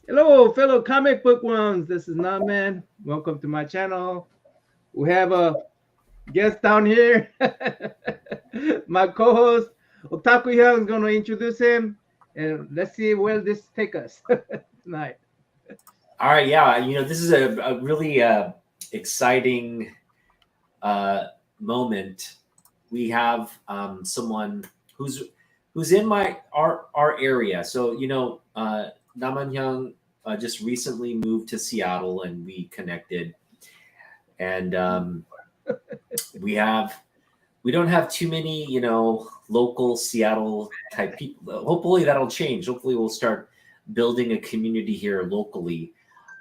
Hello, fellow comic book ones. This is Nutman. Welcome to my channel. We have a guest down here. My co-host Otaku Hyung is going to introduce him, and let's see where this take us tonight. All right, yeah, this is a really exciting uh, moment. We have someone who's in our area. So Naman Young just recently moved to Seattle, and we connected, and we don't have too many local Seattle type people. Hopefully that'll change. Hopefully we'll start building a community here locally.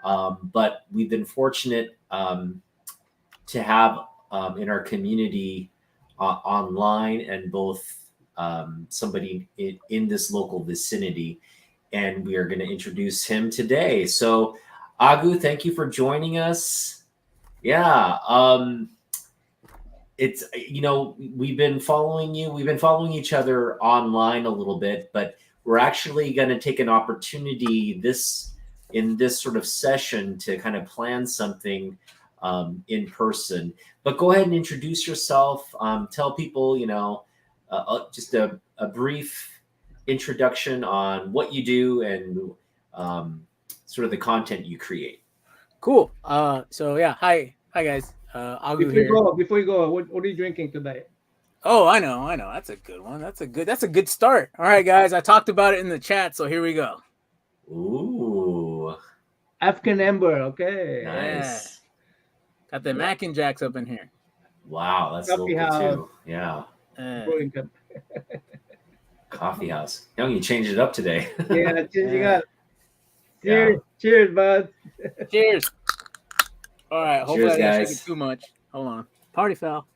But we've been fortunate to have in our community online and both somebody in this local vicinity. And we are going to introduce him today. So, Agu, thank you for joining us. Yeah. It's we've been following each other online a little bit, but we're actually going to take an opportunity in this sort of session to kind of plan something in person. But go ahead and introduce yourself. Tell people just a brief introduction on what you do and sort of the content you create. Cool. So yeah, hi guys. Agu here. Before you go, what are you drinking today? Oh, I know. That's a good one. That's a good start. All right, guys. I talked about it in the chat, so here we go. Ooh, African Amber. Okay. nice. Got the Mac and Jacks up in here. Wow, that's Coffee local house. too. Yeah. Brewing company. Coffee house. Young, you changed it up today. Yeah, you got. Yeah. Cheers, bud. Cheers. All right. Hopefully Cheers, I didn't shake guys. it too much. Hold on. Party foul.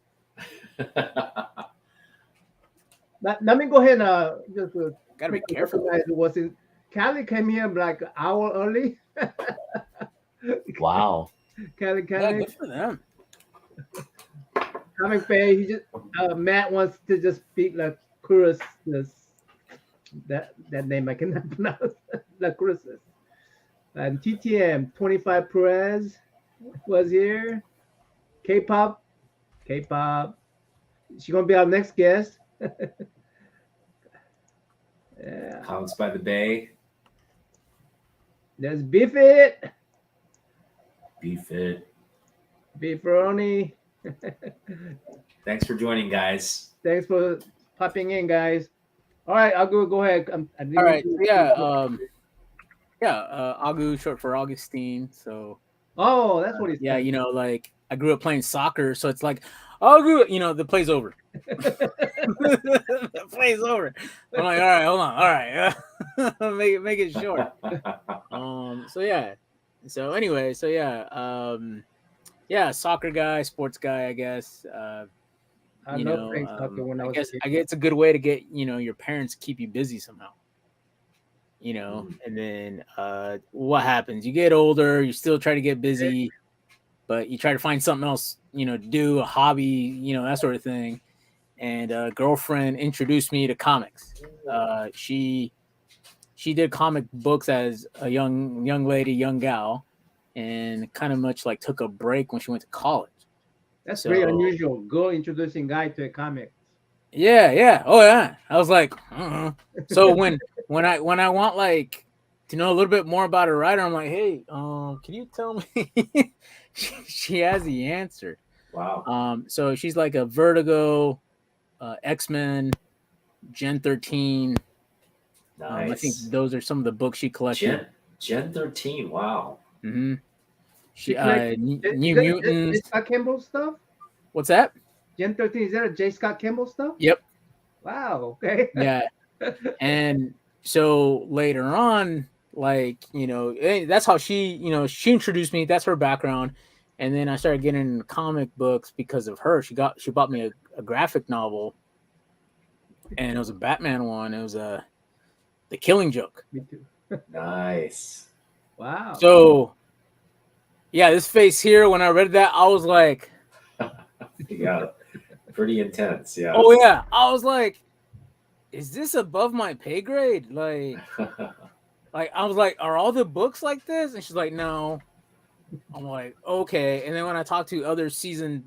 Let me go ahead and just Gotta be careful. recognize it was in Cali came here like an hour early. Wow. Cali, Yeah, good for them. comic fair. He just Matt wants to just speak like Curus. That name I cannot pronounce. Like Curus. And TTM 25 Perez was here. K-pop. She's gonna be our next guest. Yeah. Comes by the Bay. There's Beef It. Beef it. Beefaroni. Thanks for joining, guys. Thanks for popping in, guys. All right, I'll go ahead. All right. So Agu, short for Augustine. So Oh, that's what he's yeah, like I grew up playing soccer, so it's like Agu, the play's over. The play's over. I'm like, all right, hold on, all right, make it short. So yeah, so anyway, soccer guy, sports guy, I guess. I love playing soccer when I I was guess a kid. I guess it's a good way to get your parents to keep you busy somehow. Mhm. And then what happens? You get older, you still try to get busy, but you try to find something else, to do, a hobby, that sort of thing. And a girlfriend introduced me to comics. She did comic books as a young lady, young gal, and kind of much like took a break when she went to college. That's So very unusual. Girl introducing guy to a comic. yeah. Oh yeah. I was like, so when I want like to know a little bit more about a writer, I'm like, hey, can you tell me? she has the answer. Wow. So she's like a Vertigo, X-Men, Gen 13. I think Nice. those are some of the books she collected. Gen 13. Wow. Mm-hmm. She collect. New Is that J. Mutants. Scott Campbell stuff? What's that? Gen 13. Is that a J. Scott Campbell stuff? Yep. Wow. Okay. Yeah. And so later on, like, that's how she introduced me. That's her background. And then I started getting into comic books because of her. She bought me a graphic novel, and it was a Batman one. It was The Killing Joke. Me too. Nice. Wow. So yeah, this face here, when I read that, I was like, Yeah. Pretty intense. Yeah. oh yeah. I was like, is this above my pay grade? Like Like I was like, are all the books like this? And she's like, no. I'm like, okay. And then when I talk to other seasoned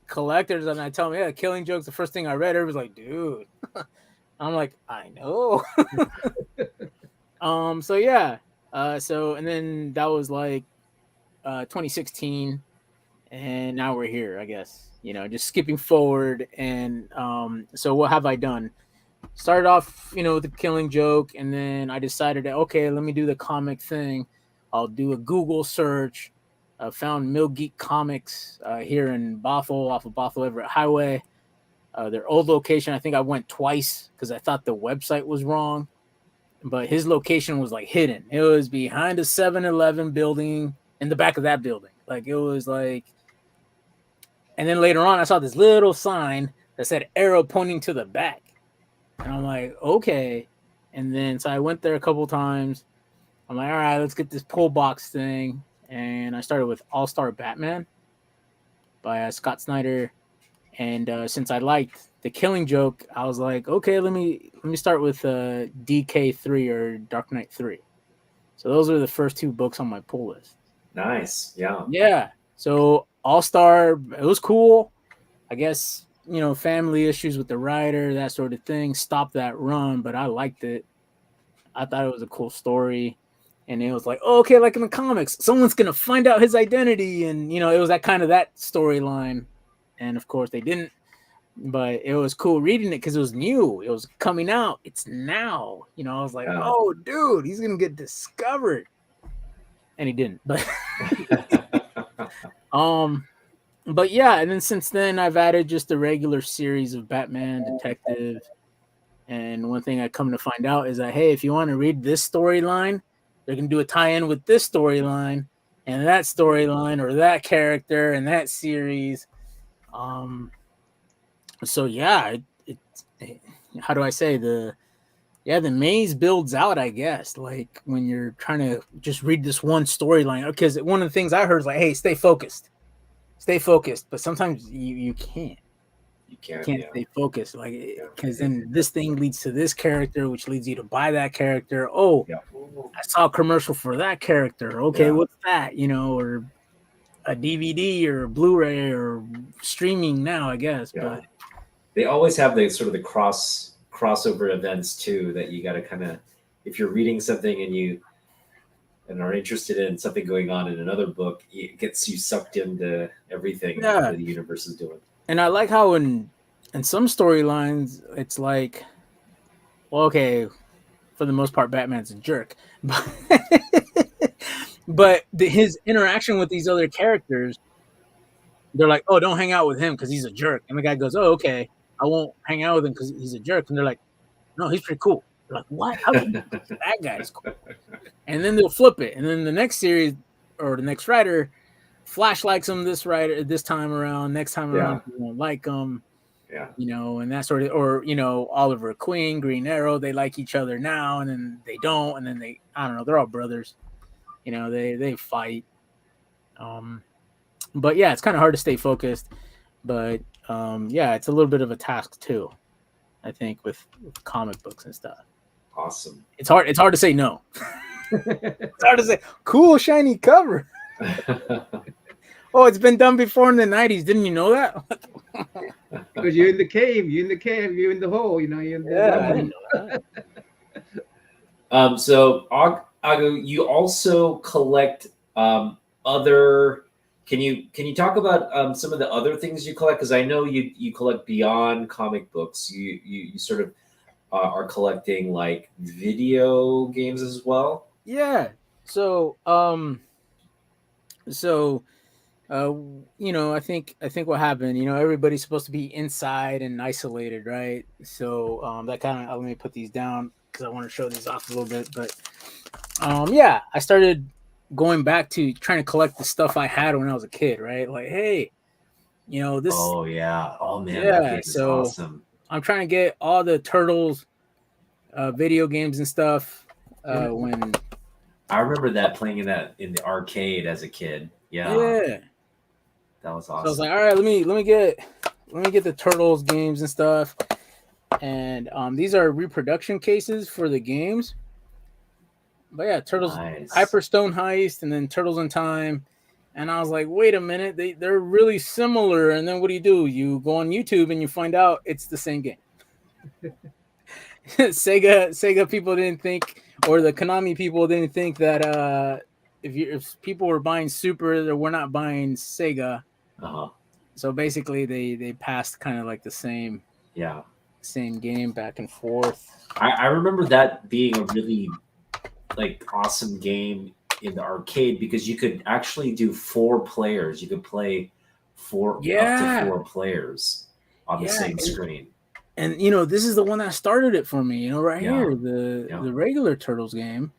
collectors and I tell them, yeah, Killing Joke's the first thing I read, everybody's like, dude. I'm like, I know. So yeah. So and then that was like 2016, and now we're here, I guess. Just skipping forward. And so what have I done? Started off, with the Killing Joke, and then I decided that, okay, let me do the comic thing. I'll do a Google search. I found Mill Geek Comics here in Bothell, off of Bothell Everett Highway. Their old location, I think I went twice because I thought the website was wrong, but his location was like hidden. It was behind a 7-Eleven building, in the back of that building. Like it was like, and then later on I saw this little sign that said arrow pointing to the back. And I'm like, okay. And then so I went there a couple times. I'm like, all right, let's get this pull box thing. And I started with All-Star Batman by Scott Snyder. And since I liked the Killing Joke, I was like, okay, let me start with DK3 or Dark Knight 3. So those are the first two books on my pull list. Nice. Yeah. Yeah. So All-Star, it was cool. I guess, family issues with the writer, that sort of thing, stopped that run, but I liked it. I thought it was a cool story. And it was like, oh, okay, like in the comics, someone's going to find out his identity. And, it was that storyline. And, of course, they didn't. But it was cool reading it because it was new. It was coming out. It's now. I was like, oh, dude, he's going to get discovered. And he didn't. But, but yeah. And then since then, I've added just a regular series of Batman, Detective. And one thing I come to find out is that, hey, if you want to read this storyline, they're going to do a tie-in with this storyline and that storyline or that character and that series. So yeah, how do I say the maze builds out, I guess, like when you're trying to just read this one storyline. Because one of the things I heard is like, hey, stay focused. But sometimes you can't. You can't stay focused, like, because then this thing leads to this character, which leads you to buy that character. Oh, I saw a commercial for that character. Okay, what's that? Or a DVD or a Blu-ray or streaming now, I guess. Yeah. But they always have the sort of the crossover events too that you got to kind of, if you're reading something and are interested in something going on in another book, it gets you sucked into everything that the universe is doing. And I like how in some storylines, it's like, well, okay, for the most part, Batman's a jerk. But his interaction with these other characters, they're like, oh, don't hang out with him because he's a jerk. And the guy goes, oh, okay, I won't hang out with him because he's a jerk. And they're like, no, he's pretty cool. They're like, what? How can that guy's cool? And then they'll flip it. And then the next series or the next writer, Flash likes him this time around. Next time around, he won't like him. Yeah. And that sort of, or Oliver Queen, Green Arrow, they like each other now, and then they don't, and then I don't know, they're all brothers. They fight. But yeah, it's kind of hard to stay focused. But yeah, it's a little bit of a task too, I think, with comic books and stuff. Awesome. It's hard to say no. It's hard to say cool shiny cover. Oh, it's been done before in the 90s. Didn't you know that? Because you're in the cave, you're in the hole, you're in the So Agu, you also collect other. Can you talk about some of the other things you collect? Because I know you collect beyond comic books. You sort of are collecting like video games as well. Yeah. So I think what happened, everybody's supposed to be inside and isolated, right? So that kind of, let me put these down because I want to show these off a little bit. But yeah, I started going back to trying to collect the stuff I had when I was a kid, right? Like, hey, this. Oh yeah. Oh man. Yeah. That game is awesome. I'm trying to get all the Turtles video games and stuff. When I remember that playing in the arcade as a kid. Yeah. That was awesome. So I was like, all right, let me get the Turtles games and stuff. And these are reproduction cases for the games. but yeah, Turtles, Nice. Hyperstone Heist, and then Turtles in Time. And I was like, wait a minute, they're really similar. And then what do? You go on YouTube and you find out it's the same game. Sega people didn't think, or the Konami people didn't think that if people were buying Super, they were not buying Sega. Uh-huh. So basically, they passed kind of like the same game back and forth. I remember that being a really like awesome game in the arcade because you could actually do 4 players. You could play up to 4 players on the same screen. And this is the one that started it for me. Here, the regular Turtles game.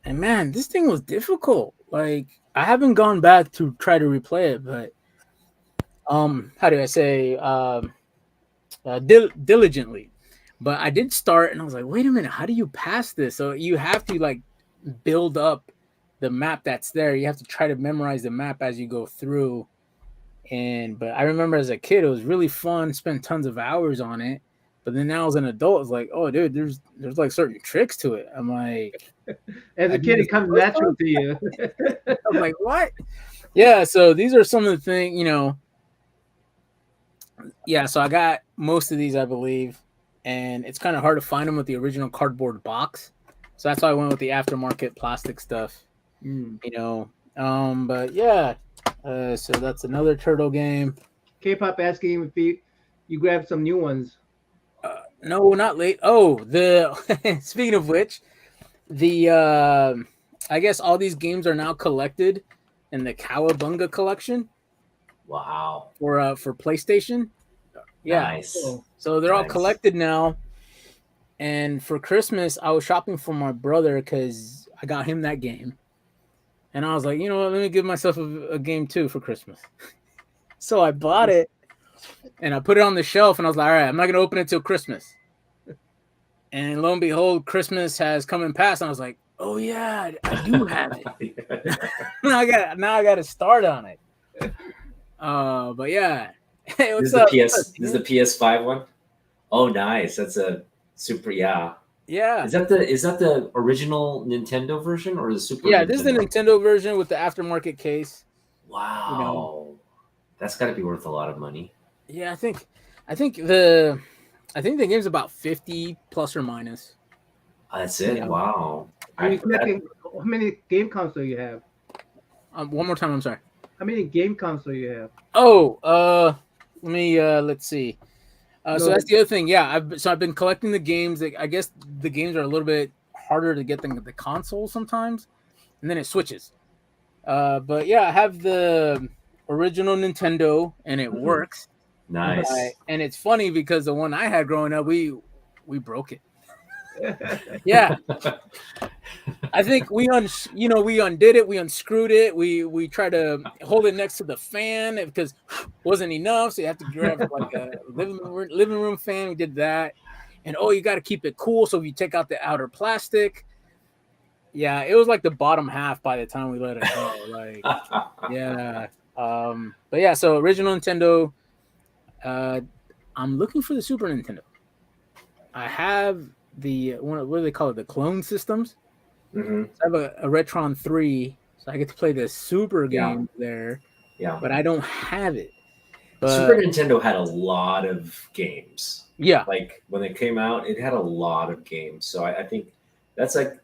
And man, this thing was difficult. Like I haven't gone back to try to replay it, but how do I say diligently. But I did start, and I was like, wait a minute, how do you pass this? So you have to like build up the map that's there. You have to try to memorize the map as you go through. But I remember as a kid, it was really fun, spent tons of hours on it. But then now as an adult, it's like, oh, dude, there's like certain tricks to it. I'm like, as a kid, it comes natural to you. I'm like, what? Yeah. So these are some of the things, Yeah. So I got most of these, I believe, and it's kind of hard to find them with the original cardboard box. So that's why I went with the aftermarket plastic stuff. But yeah. So that's another turtle game. K-pop asking if you grabbed some new ones. No, not late. Oh, speaking of which, I guess all these games are now collected in the Cowabunga collection. Wow. For PlayStation. Yeah. Nice. So they're all collected now. And for Christmas, I was shopping for my brother because I got him that game. And I was like, you know what? Let me give myself a game too for Christmas. So I bought it and I put it on the shelf and I was like, all right, I'm not going to open it till Christmas. And lo and behold, Christmas has come and passed. And I was like, oh yeah, I do have it. now I got to start on it. But yeah. Hey, This is the PS5 one? Oh, nice. That's a super, yeah. Yeah. Is that the original Nintendo version or the Super? Yeah, this is the Nintendo version with the aftermarket case. Wow. That's got to be worth a lot of money. Yeah, I think the game's about 50 plus or minus. That's it. Yeah. Wow. How many game consoles you have? One more time, I'm sorry. How many game consoles you have? Oh, let's see. So that's the other thing. Yeah, I've been collecting the games. I guess the games are a little bit harder to get than the console sometimes, and then it switches. But yeah, I have the original Nintendo, and it works. Nice. And it's funny because the one I had growing up, we broke it. Yeah. I think we undid it. We unscrewed it. We tried to hold it next to the fan because it wasn't enough. So you have to grab like a living room fan. We did that. And you got to keep it cool. So if you take out the outer plastic, yeah, it was like the bottom half by the time we let it go. Like, yeah. But yeah, so original Nintendo. I'm looking for the Super Nintendo. I have what do they call it? The clone systems. Mm-hmm. So I have a Retron 3, so I get to play the Super game there. Yeah. But I don't have it. Super Nintendo had a lot of games. Yeah. Like when it came out, it had a lot of games. So I think that's like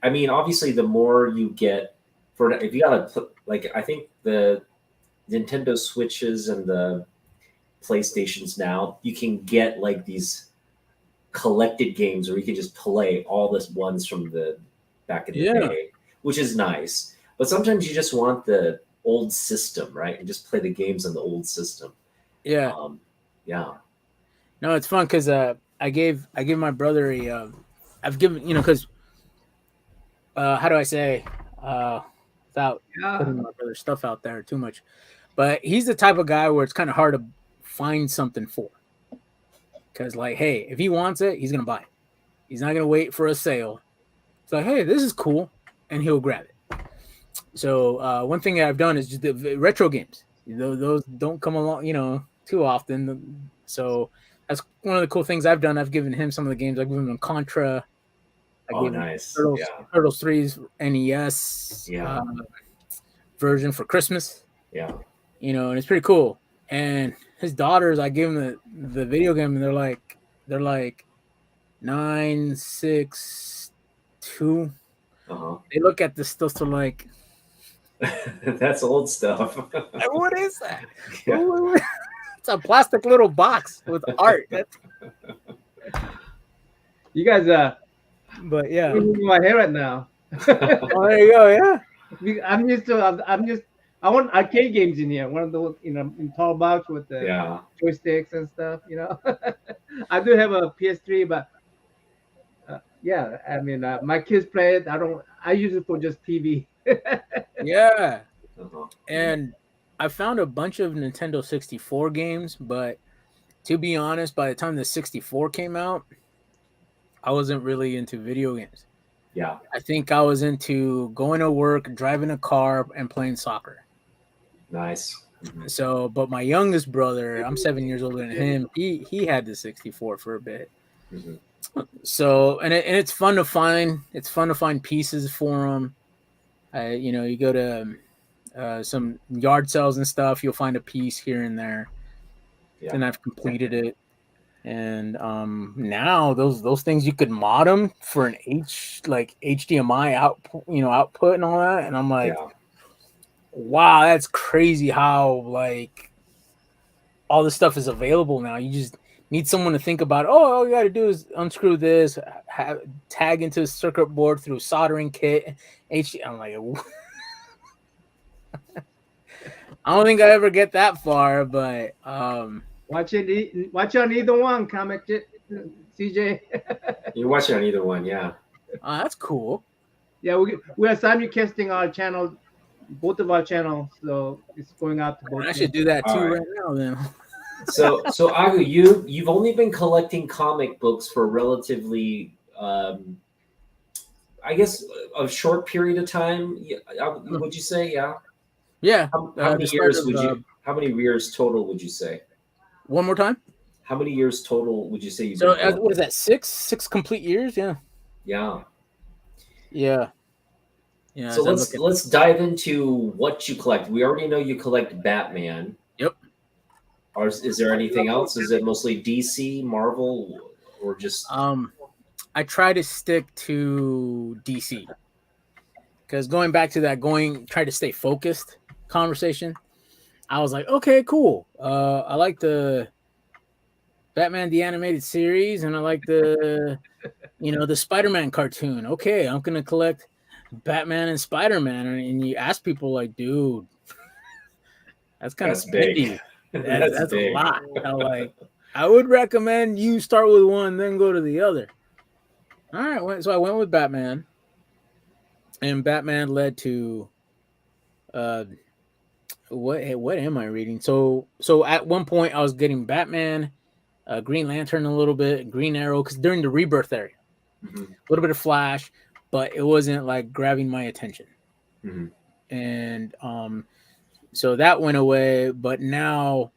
obviously the more you get if you gotta put I think the Nintendo Switches and the PlayStations now, you can get like these collected games where you can just play all the ones from the back in the day, which is nice. But sometimes you just want the old system, right? And just play the games on the old system. Yeah. Yeah. No, it's fun because I gave my brother I've given because how do I say without putting my brother's stuff out there too much, but he's the type of guy where it's kind of hard to find something for. Because, hey, if he wants it, he's going to buy it. He's not going to wait for a sale. It's like, hey, this is cool. And he'll grab it. So one thing that I've done is just the retro games. Those don't come along, too often. So that's one of the cool things I've done. I've given him some of the games. I've given him Contra. I Oh, gave him nice. Turtles, Yeah. Turtles 3's NES Yeah. version for Christmas. Yeah. You know, and it's pretty cool. And his daughters, I give them the video game, and they're like 9, 6, 2. Uh-huh. They look at this stuff, they're like, That's old stuff. what is that? Yeah. It's a plastic little box with art. You guys But yeah. moving my hair right now. Oh, there you go. Yeah. I'm used to. I want arcade games in here. One of those, in tall box with the Yeah. joysticks and stuff. I do have a PS3, but yeah, I mean, my kids play it. I use it for just TV. Yeah. Uh-huh. And I found a bunch of Nintendo 64 games, but to be honest, by the time the 64 came out, I wasn't really into video games. Yeah. I think I was into going to work, driving a car, and playing soccer. Nice. Mhm. So, but my youngest brother, I'm 7 years older than him. He had the 64 for a bit. Mhm. So, and it's fun to find. It's fun to find pieces for them. You go to some yard sales and stuff. You'll find a piece here and there. Yeah. And I've completed it. And now those things you could mod them for an HDMI output and all that. And I'm like, Yeah. wow, that's crazy how like all this stuff is available now. You just need someone to think about. Oh, all you got to do is unscrew this, tag into the circuit board through a soldering kit. I'm like, I don't think I ever get that far, but Watch on either one, comic CJ. You're watching on either one, yeah. that's cool. Yeah, we are simulcasting our channel, both of our channels, so it's going out to both. I should do that too All right. right now then. So Agu, you've only been collecting comic books for a relatively, I guess, a short period of time. Would you say, yeah? Yeah. How many years would you? How many years total would you say? One more time. How many years total would you say you've So been collecting? what is that? 6 complete years? Yeah. Yeah. Yeah. Yeah. So let's dive into what you collect. We already know you collect Batman. Yep. Or is there anything else? Is it mostly DC, Marvel, or just? I try to stick to DC because going back to that, try to stay focused conversation. I was like, okay, cool. I like the Batman the Animated Series, and I like the Spider-Man cartoon. Okay, I'm gonna collect Batman and Spider-Man, and you ask people like, dude, that's kind of big. That's big. A lot. I would recommend you start with one, then go to the other. All right, so I went with Batman, and Batman led to what am I reading? So at one point I was getting Batman, Green Lantern a little bit, Green Arrow, because during the Rebirth area, a little bit of Flash, but it wasn't like grabbing my attention. And so that went away, but now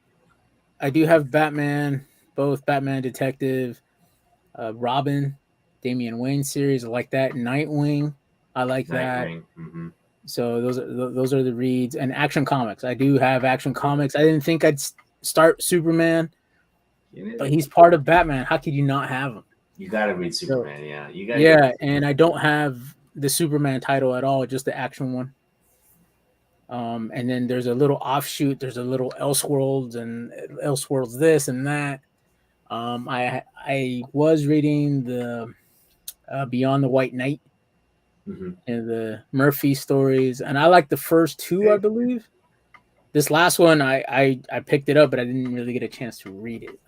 I do have Batman, both Batman Detective, Robin, Damian Wayne series. I like that. Nightwing, I like that. So those are the reads, and Action Comics. I do have Action Comics. I didn't think I'd start Superman, but he's part of Batman. How could you not have him? You got to read Superman, yeah. You got. Yeah, and I don't have the Superman title at all, just the Action one. And then there's a little offshoot. There's a little Elseworlds and Elseworlds this and that. I was reading the Beyond the White Knight. And the Murphy stories, and I like the first two, I believe. This last one, I picked it up, but I didn't really get a chance to read it.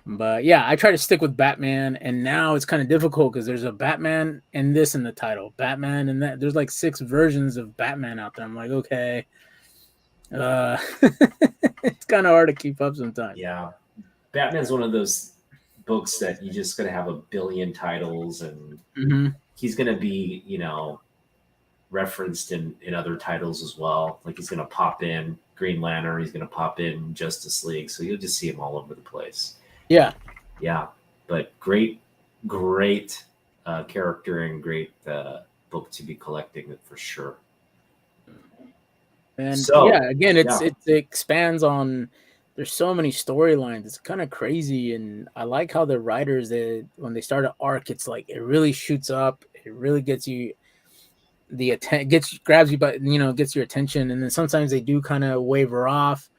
But yeah, I try to stick with Batman, and now it's kind of difficult because there's a Batman and this in the title, Batman and that. There's like 6 versions of Batman out there. I'm like, okay, it's kind of hard to keep up sometimes. Yeah, Batman's one of those books that you just gonna have a billion titles, and he's gonna be, referenced in other titles as well. Like he's gonna pop in Green Lantern, he's gonna pop in Justice League, so you'll just see him all over the place. Yeah, but great character and great book to be collecting for sure. And So, yeah, again, it expands on. There's so many storylines. It's kind of crazy, and I like how the writers, when they start an arc, it's like it really shoots up. It really gets you grabs you, but gets your attention, and then sometimes they do kind of waver off.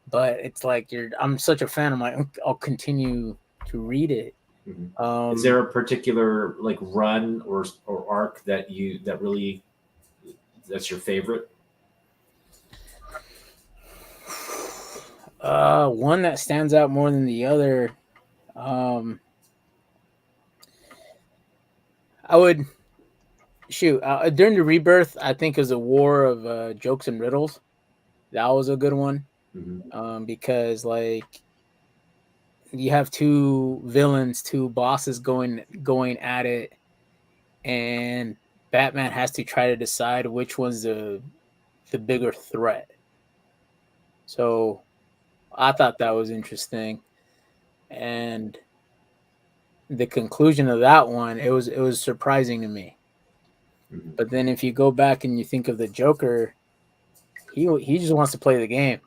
But it's like I'm such a fan. I'm like, I'll continue to read it. Mm-hmm. Is there a particular like run or arc that's your favorite? One that stands out more than the other. I would during the Rebirth, I think is a war of jokes and riddles. That was a good one. Mm-hmm. Because like you have two villains, two bosses going at it, and Batman has to try to decide which one's the bigger threat. So I thought that was interesting, and the conclusion of that one, it was surprising to me. Mm-hmm. But then if you go back and you think of the Joker, he just wants to play the game.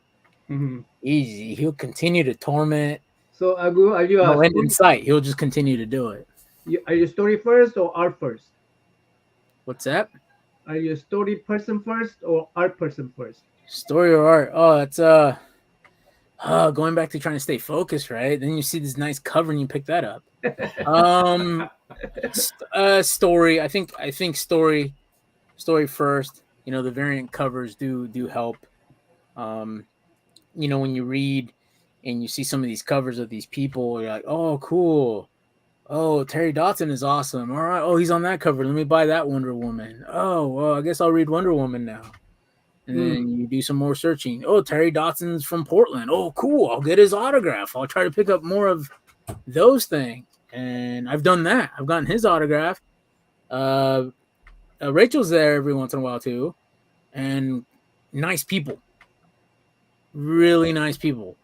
Mm-hmm. He'll continue to torment. So Agu, are you no end in sight? He'll just continue to do it. Are you story first or art first? What's that? Are you a story person first or art person first? Story or art? Oh, that's going back to trying to stay focused, right? Then you see this nice cover and you pick that up. Story. I think story first. The variant covers do help. When you read and you see some of these covers of these people, you're like, oh, cool. Oh, Terry Dodson is awesome. All right. Oh, he's on that cover. Let me buy that Wonder Woman. Oh, well, I guess I'll read Wonder Woman now. And then you do some more searching. Oh, Terry Dotson's from Portland. Oh, cool. I'll get his autograph. I'll try to pick up more of those things. And I've done that. I've gotten his autograph. Rachel's there every once in a while, too. And nice people. Really nice people.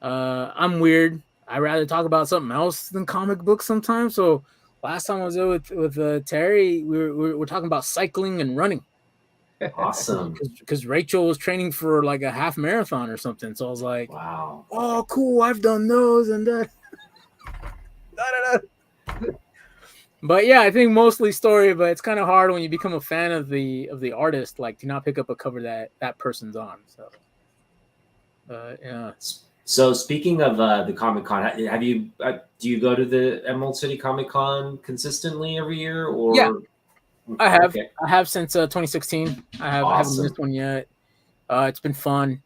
I'm weird. I rather talk about something else than comic books sometimes. So last time I was there with Terry, we're talking about cycling and running. Awesome. Because Rachel was training for like a half marathon or something. So I was like, wow. Oh, cool. I've done those and that. But yeah, I think mostly story, but it's kind of hard when you become a fan of the artist, like to not pick up a cover that person's on. So yeah. So speaking of the Comic-Con, have you do you go to the Emerald City Comic-Con consistently every year? Or yeah, I have. Okay. I have since 2016. I haven't missed one yet. It's been fun.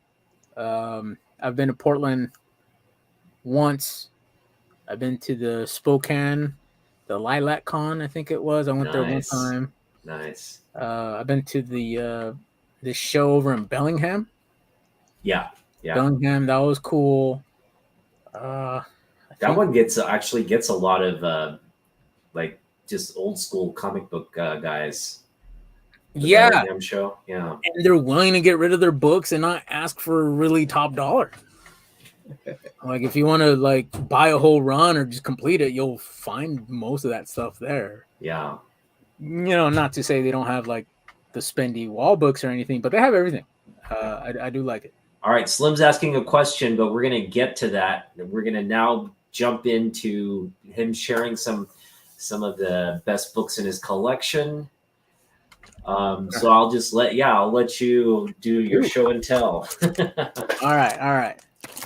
I've been to Portland once. I've been to the Spokane, the Lilac Con, I think it was. I went there one time. Nice. I've been to the show over in Bellingham. Yeah. Bellingham, that was cool. That one actually gets a lot of like just old school comic book guys. Yeah. Bellingham show. Yeah. And they're willing to get rid of their books and not ask for really top dollar. Like if you want to like buy a whole run or just complete it, you'll find most of that stuff there. Yeah. Not to say they don't have like the spendy wall books or anything, but they have everything. I do like it. All right, Slim's asking a question, but we're going to get to that. We're going to now jump into him sharing some of the best books in his collection. So I'll let you do your show and tell. All right.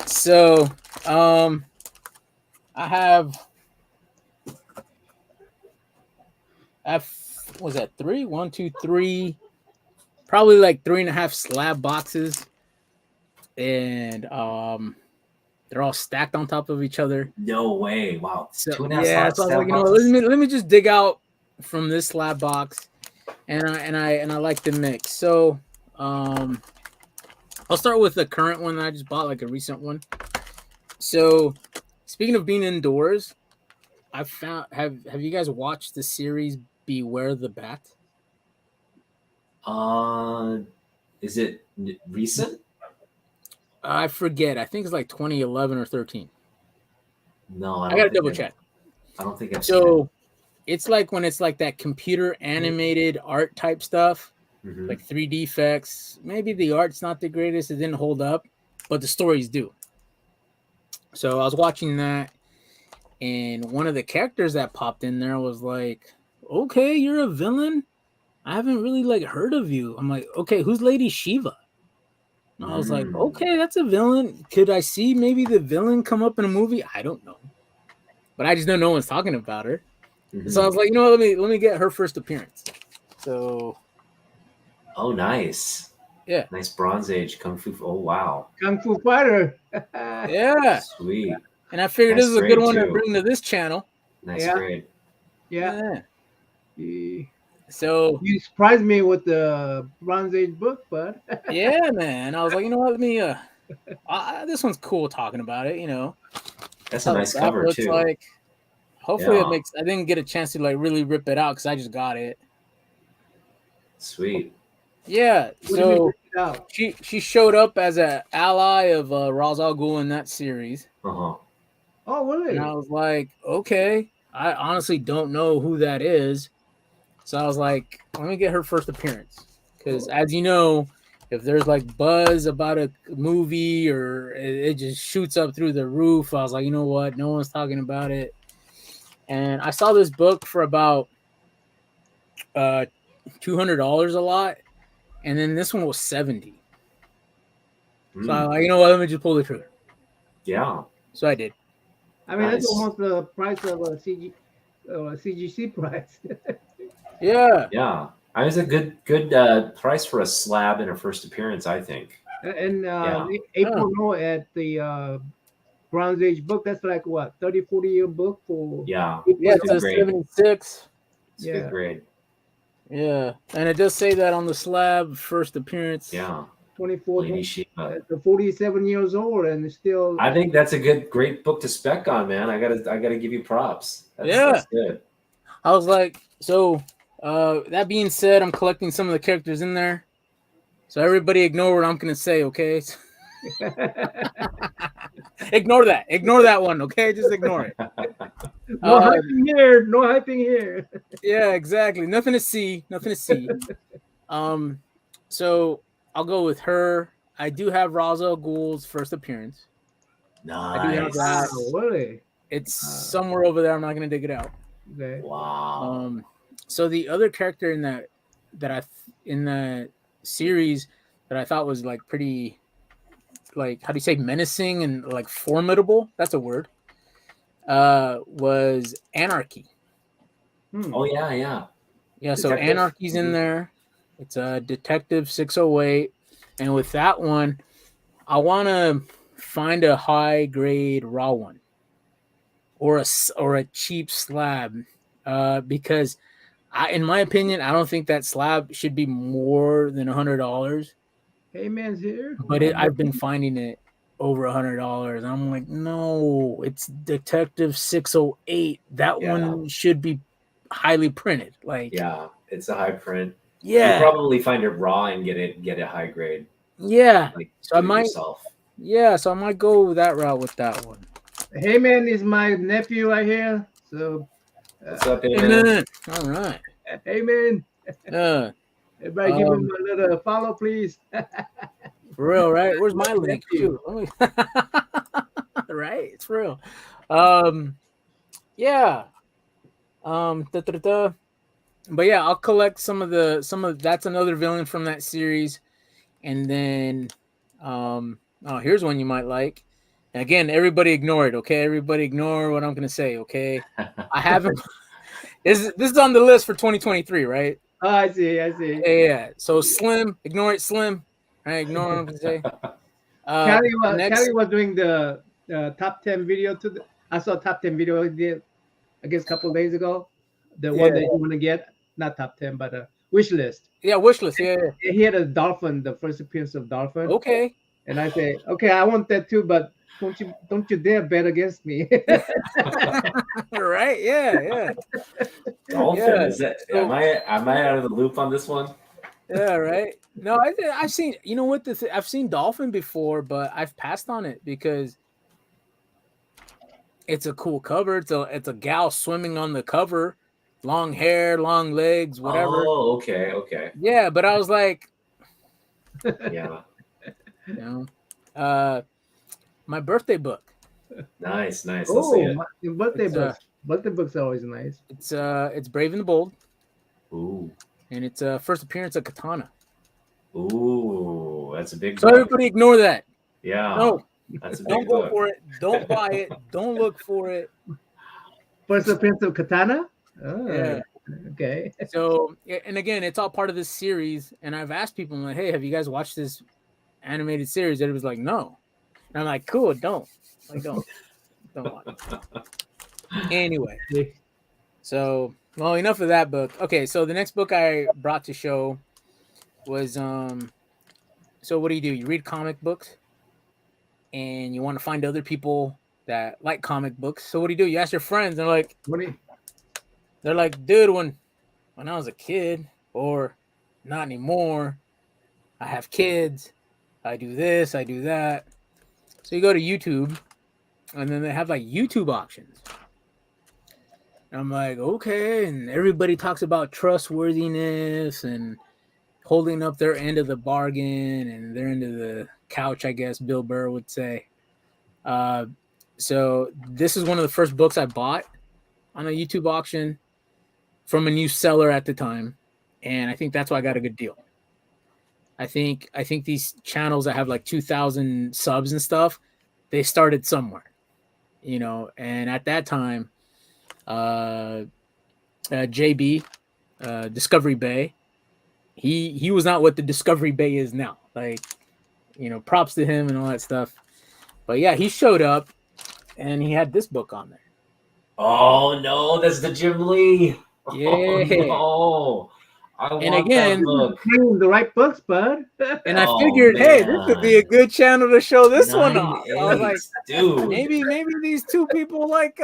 So, I have was that 3? 1, 2, 3, probably like 3.5 slab boxes. And they're all stacked on top of each other. No way! Wow. So, 2.5 so I was like, let me just dig out from this slab box, and I like the mix. So I'll start with the current one that I just bought, like a recent one. So speaking of being indoors, I found have you guys watched the series Beware the Bat? Is it recent? I forget. I think it's like 2011 or 13. No, I gotta double check. I don't think I've seen it. it's like when it's like that computer animated art type stuff, Mhm. like 3D effects. Maybe the art's not the greatest; it didn't hold up, but the stories do. So I was watching that, and one of the characters that popped in there was like, "Okay, you're a villain. I haven't really like heard of you." I'm like, "Okay, who's Lady Shiva?" And I was like, Mm. "Okay, that's a villain. Could I see maybe the villain come up in a movie? I don't know, but I just know no one's talking about her." Mhm. So I was like, you know what, let me get her first appearance. So Oh, nice. yeah, Nice Bronze Age Kung Fu. Oh, wow. Kung Fu Fighter. yeah. Sweet. And I figured Nice this is a good grade, one to too. bring to this channel. Nice Yeah. grade. Yeah. Yeah. So You surprised me with the Bronze Age book, bud. yeah, man. I was like, you know what, let me this one's cool talking about it, you know. That's a How the nice back cover, looks too. like. Hopefully Yeah. it makes I didn't get a chance to like really rip it out because I just got it. Sweet. Yeah. What do you mean So rip it out? she showed up as an ally of Ra's al Ghul in that series. Uh-huh. Oh, really? And I was like, okay, I honestly don't know who that is. So I was like, let me get her first appearance. Because as you know, if there's like buzz about a movie or it just shoots up through the roof, I was like, you know what? No one's talking about it. And I saw this book for about $200 a lot. And then this one was $70. So I was like, you know what? Let me just pull the trigger. Yeah. So I did. I mean, that's Nice. almost the price of a CGC price. Yeah. Yeah. I was a good price for a slab in her first appearance, I think. And Yeah. April Noah at the Bronze Age book, that's like what, 30, 40-year book for Yeah. Yeah, It's it's a a grade. 76. It's a Yeah. good grade. Yeah. And it does say that on the slab, first appearance. Yeah. 24, Lady Shiva. 47 years old and still. I think that's a great book to spec on, man. I gotta give you props. That's good. I was like, so that being said, I'm collecting some of the characters in there. So everybody ignore what I'm gonna say, okay? Ignore that one, okay? Just ignore it. No hyping here. No hyping here. Yeah, exactly. Nothing to see. So I'll go with her. I do have Ra's al Ghul's first appearance. Nice. I do have that. Wow, really? It's somewhere over there. I'm not gonna dig it out. Okay. Wow. So the other character in in the series that I thought was like pretty, like, how do you say, menacing and like formidable? That's a word. Was Anarchy. Oh yeah. Yeah. So Detective? Anarchy's in there. It's a Detective 608, and with that one, I want to find a high grade raw one, or a cheap slab, because in my opinion, I don't think that slab should be more than $100. Hey, man's here. But I've been finding it over $100. I'm like, no, it's Detective 608. That one should be highly printed. Like, yeah, it's a high print. yeah, You probably find it raw and get it high grade. yeah. Like, So I might, yourself. yeah. So I might go that route with that one. Hey, man is my nephew right here. So, What's up, Hey, man? man. All right. hey, man. Everybody give him a little follow, please. For real, right? Where's my link? Shoot, let me... right? It's real. Yeah. But yeah, I'll collect some of that's another villain from that series. And then here's one you might like. And again, everybody ignore it, okay? Everybody ignore what I'm gonna say, okay? I haven't this is on the list for 2023, right? Oh, I see. Yeah. So Slim, ignore it, Slim. Right, ignore what I'm gonna say. Kelly was doing the top 10 video I saw top 10 video he did, I guess, a couple of days ago. The one that you want to get, not top 10, but a wish list. Yeah, wish list. Yeah. He had a dolphin, the first appearance of dolphin. Okay. And I say, okay, I want that too, but don't you dare bet against me. Right? Yeah. Dolphin, Yeah. is that? Am I out of the loop on this one? Yeah, right. No, I've seen. You know what? I've seen Dolphin before, but I've passed on it because it's a cool cover. It's a gal swimming on the cover, long hair, long legs, whatever. Oh, okay. Yeah, but I was like, Yeah. you know, my birthday book. Nice. Let's see it. Your birthday It's, books. Birthday books are always nice. It's Brave and the Bold, Ooh. and it's first appearance of Katana. Ooh, that's a big So book. everybody ignore that. Yeah. No, That's a don't big go book. for it. Don't buy it. Don't look for it. First appearance of Katana. Oh, Yeah. okay. So, and again, it's all part of this series. And I've asked people, I'm like, hey, have you guys watched this animated series? Everybody's like, no. And I'm like, cool, don't. Like, don't watch it. Anyway, so, well, enough of that book. Okay, so the next book I brought to show was, so what do? You read comic books, and you want to find other people that like comic books. So what do? You ask your friends, and they're like, dude, when I was a kid, or not anymore, I have kids, I do this, I do that. So you go to YouTube, and then they have like YouTube auctions. And I'm like, okay, and everybody talks about trustworthiness and holding up their end of the bargain and their end of the couch, I guess Bill Burr would say. So this is one of the first books I bought on a YouTube auction from a new seller at the time, and I think that's why I got a good deal. I think these channels that have like 2,000 subs and stuff, they started somewhere, and at that time, JB, Discovery Bay, he was not what the Discovery Bay is now. Like, props to him and all that stuff. But yeah, he showed up and he had this book on there. Oh no, that's the Jim Lee. Yeah. Oh, no. I And want again, that book. Bring the right books, bud. And I figured, hey, this could be a good channel to show this one off. I was like, dude, maybe these two people like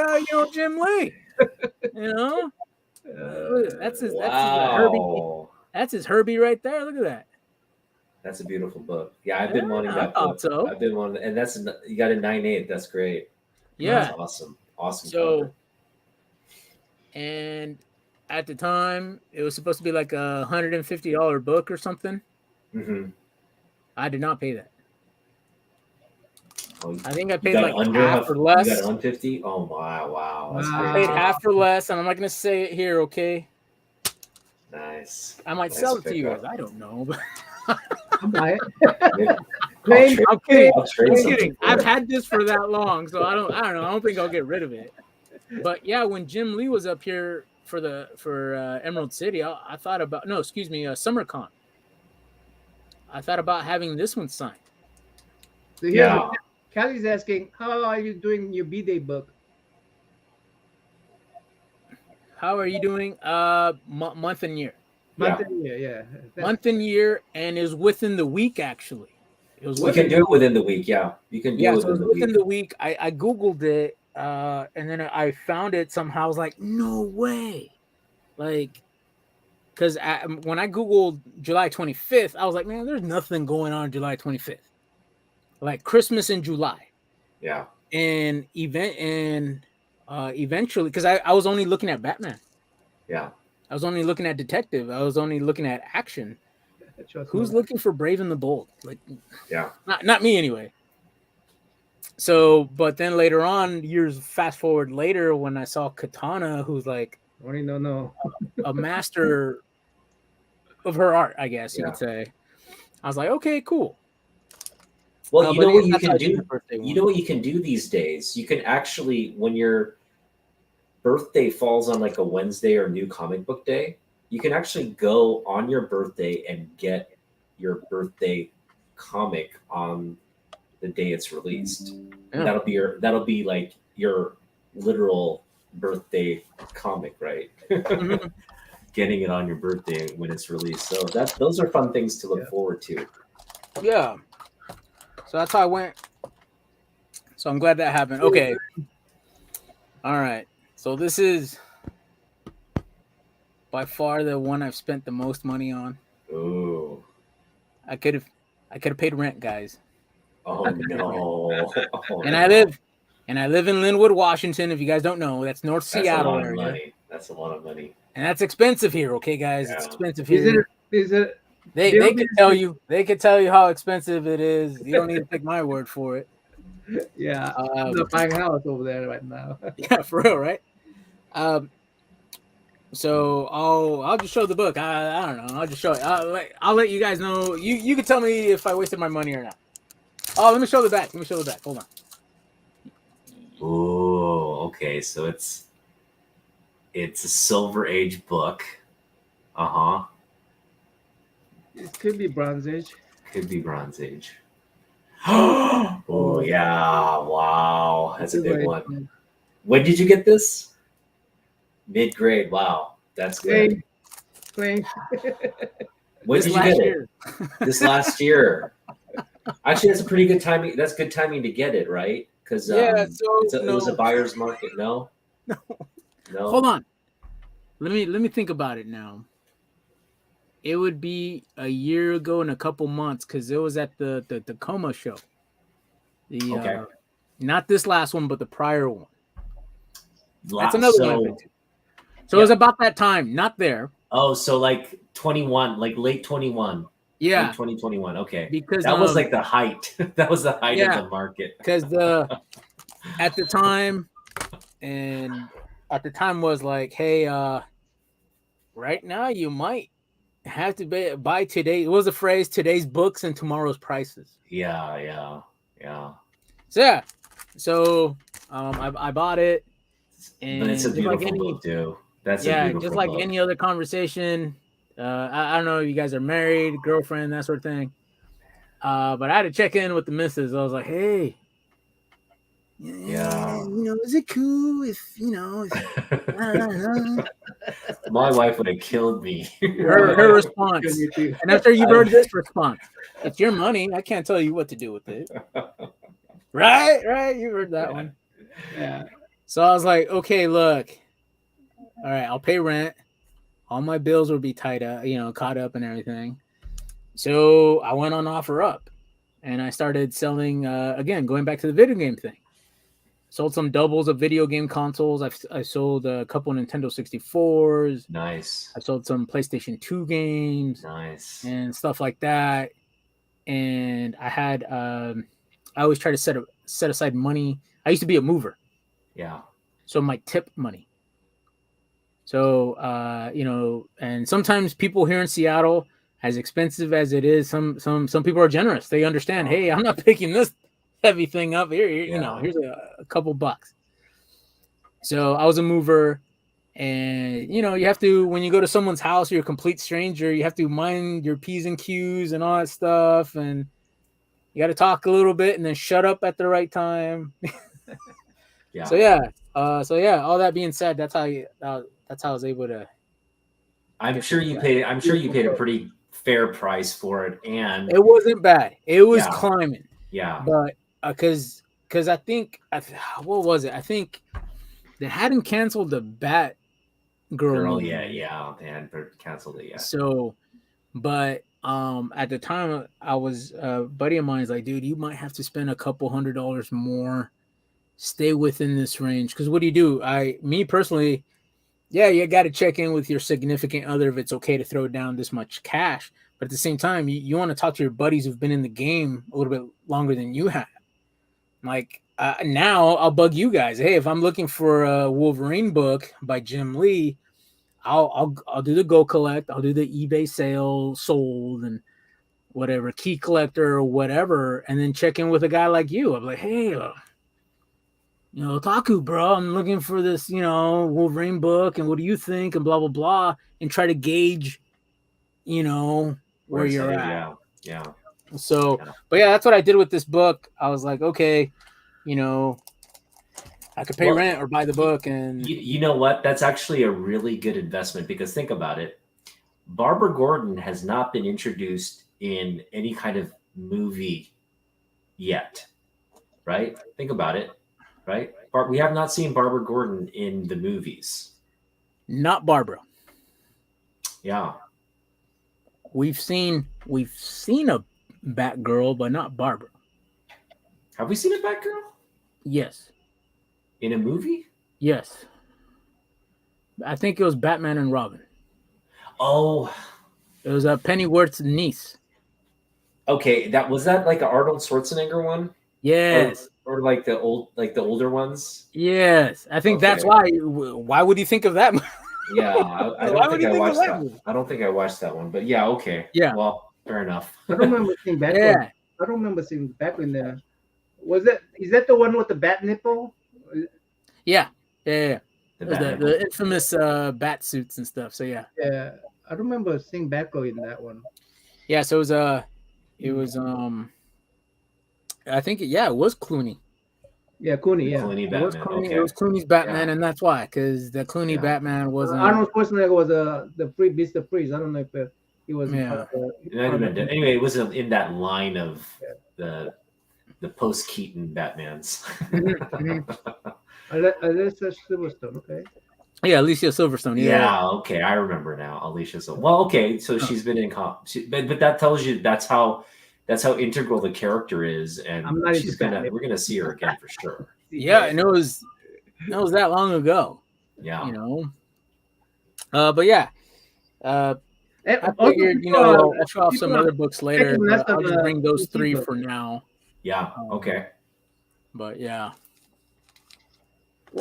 Jim Lee. That's his Herbie. That's his Herbie right there. Look at that. That's a beautiful book. Yeah, I've been wanting that I book. thought so. I've been wanting, and you got a 9.8. That's great. Yeah, that's awesome. So, cover. And at the time, it was supposed to be like $150 book or something. Mm-hmm. I did not pay that. Oh, I think I paid like half or less. You got $150? Oh wow. That's I great. paid half or less, and I'm not gonna say it here, okay? Nice. I might sell it to you guys. I don't know, but I'll buy it. I'm kidding. I'll trade I'm something kidding. for I've it. had this for that long, so I don't know. I don't think I'll get rid of it. But yeah, when Jim Lee was up here for Emerald City, I thought about SummerCon. I thought about having this one signed. So here's Kelly's asking, how are you doing your B-Day book? How are you doing? Month and year. Month and year, yeah. Month and year, and is within the week actually. We can do it within the week. Yeah, you can do it within the week. I googled it, and then I found it somehow. I was like, no way, like, because when I googled July 25th, I was like, man, there's nothing going on July 25th, like Christmas in July. Yeah. And eventually, because I was only looking at Batman. Yeah. I was only looking at detective. I was only looking at action. Who's me. looking for Brave and the Bold? Like, yeah, not me anyway. So, but then later on, years fast forward later, when I saw Katana, who's like, a master of her art, I guess you could say. I was like, okay, cool. Well, you know what you can do. You know what you can do these days. You can actually, when your birthday falls on like a Wednesday or New Comic Book Day, you can actually go on your birthday and get your birthday comic on the day it's released. Yeah. That'll be like your literal birthday comic, right? Mm-hmm. Getting it on your birthday when it's released. So those are fun things to look forward to. Yeah. So that's how I went. So I'm glad that happened. Okay. All right. So this is by far the one I've spent the most money on. Ooh. I could have paid rent, guys. Oh no. And I live in Linwood, Washington. If you guys don't know, that's North Seattle area. That's a lot of money. And that's expensive here, okay, guys? It's Yeah. expensive Is here. it They could tell you how expensive it is. You don't need to take my word for it. yeah, the buying house over there right now. Yeah, for real, right? So I'll just show the book. I don't know. I'll just show it. I'll let you guys know. You can tell me if I wasted my money or not. Oh, let me show the back. Hold on. Oh, okay. So it's a Silver Age book. Uh-huh. It could be Bronze Age. Could be Bronze Age. Oh yeah. Wow. That's a big one. When did you get this? Mid-grade. Wow. That's good. Clean. When did you get it? This last year. Actually, that's a pretty good timing. That's good timing to get it, right? Because it was a buyer's market. No. No. No. Hold on. Let me think about it now. It would be a year ago and a couple months because it was at the Tacoma show. Okay. Not this last one, but the prior one. That's another one I've been to. So Yeah. it was about that time, not there. Oh, so like 21, like late 21. Yeah. Like 2021. Okay. Because that was like the height. That was the height of the market. Because at the time was like, hey, right now you might have to buy today. It was the phrase, today's books and tomorrow's prices. Yeah. So yeah. So I bought it. And but it's a beautiful book too. That's a beautiful just like book. any other conversation. I don't know if you guys are married, girlfriend, that sort of thing. But I had to check in with the missus. I was like, hey, is it cool if My wife would have killed me. her response. And after you've heard this response, it's your money. I can't tell you what to do with it. Right. You heard that one. Yeah. So I was like, okay, look. All right, I'll pay rent. All my bills will be tied up, caught up and everything. So I went on OfferUp and I started selling, again, going back to the video game thing. Sold some doubles of video game consoles. I sold a couple Nintendo 64s. Nice. I sold some PlayStation 2 games. Nice. And stuff like that. And I had, I always try to set aside money. I used to be a mover. Yeah. So my tip money. So, and sometimes people here in Seattle, as expensive as it is, some people are generous. They understand, hey, I'm not picking this heavy thing up here. Here's a couple bucks. So I was a mover, and you have to, when you go to someone's house, you're a complete stranger. You have to mind your P's and Q's and all that stuff, and you got to talk a little bit and then shut up at the right time. Yeah. So all that being said, that's how I was able to. I'm sure you paid a pretty fair price for it, and it wasn't bad. It was climbing. Yeah. But because I think what was it? I think they hadn't canceled the Bat Girl yet. Yeah, they hadn't canceled it yet. So, but at the time, I was a buddy of mine's like, dude, you might have to spend a couple $100 more. Stay within this range, because what do you do? Me personally, you got to check in with your significant other if it's okay to throw down this much cash. But at the same time, you want to talk to your buddies who've been in the game a little bit longer than you have. Like now, I'll bug you guys. Hey, if I'm looking for a Wolverine book by Jim Lee, I'll do the Go Collect. I'll do the eBay sale sold and whatever, key collector or whatever, and then check in with a guy like you. I'm like, hey. Otaku, bro, I'm looking for this, Wolverine book, and what do you think, and blah, blah, blah, and try to gauge, where you're at. Yeah. So, but that's what I did with this book. I was like, okay, I could pay rent or buy the book. And you know what? That's actually a really good investment, because think about it. Barbara Gordon has not been introduced in any kind of movie yet, right? Think about it. Right? We have not seen Barbara Gordon in the movies. Not Barbara. Yeah. We've seen a Batgirl, but not Barbara. Have we seen a Batgirl? Yes. In a movie? Yes. I think it was Batman and Robin. Oh, It was Pennyworth's niece. okay. That like an Arnold Schwarzenegger one, Yes. or like the older ones. Yes. I think that's Okay. why. Why would you think of that? Yeah, I Why don't would think you I think of watched that that. movie? I don't think I watched that one, but yeah, okay. Yeah. Well, fair enough. I don't remember seeing Batgirl. Yeah. I don't remember seeing Batgirl there. Is that the one with the bat nipple? Yeah. Yeah. The It was Batman. the infamous bat suits and stuff. So yeah. Yeah, I don't remember seeing Batgirl in that one. Yeah. So it was I think it was Clooney. Yeah, Clooney. Yeah, Clooney It was Batman. Clooney. Okay. It was Clooney's Batman, Yeah. and that's why, because the Clooney Yeah. Batman wasn't. Arnold Schwarzenegger was the Mr. Freeze. I don't know if he was. Yeah. It might have been- Anyway, it wasn't in that line of the post Keaton Batmans. Alicia Silverstone. Okay. Yeah, Alicia Silverstone. Yeah, okay, I remember now. Alicia. So well, okay, so she's been in but that tells you that's how integral the character is, and I'm not she's into Batman. we're gonna see her again for sure. Yeah, and it was that long ago. Yeah. You know. But yeah. And I also, figured, people I'll are- show off some people are other books later. taking less But I'll of just the bring those DC 3 books. for now. Yeah. Okay. But yeah.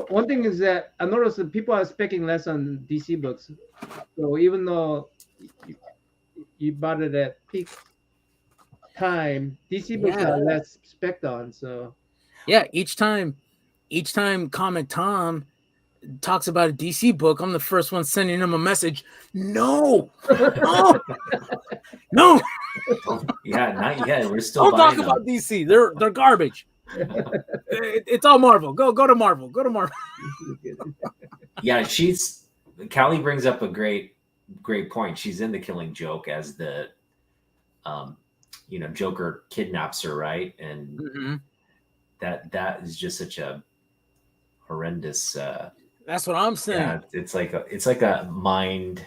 One thing is that I noticed that people are speccing less on DC books. So even though you bought it at peak time, DC books Yeah. are less specced on. So Yeah, each time Comic Tom talks about a DC book, I'm the first one sending him a message. No, no, no, Yeah, not yet. We're still don't talk buying them. about DC. They're garbage. It's all Marvel. Go to Marvel. Go to Marvel. Yeah, Callie brings up a great point. She's in The Killing Joke as the Joker kidnaps her, right? And Mhm. that is just such a horrendous That's what I'm saying. yeah, it's like a mind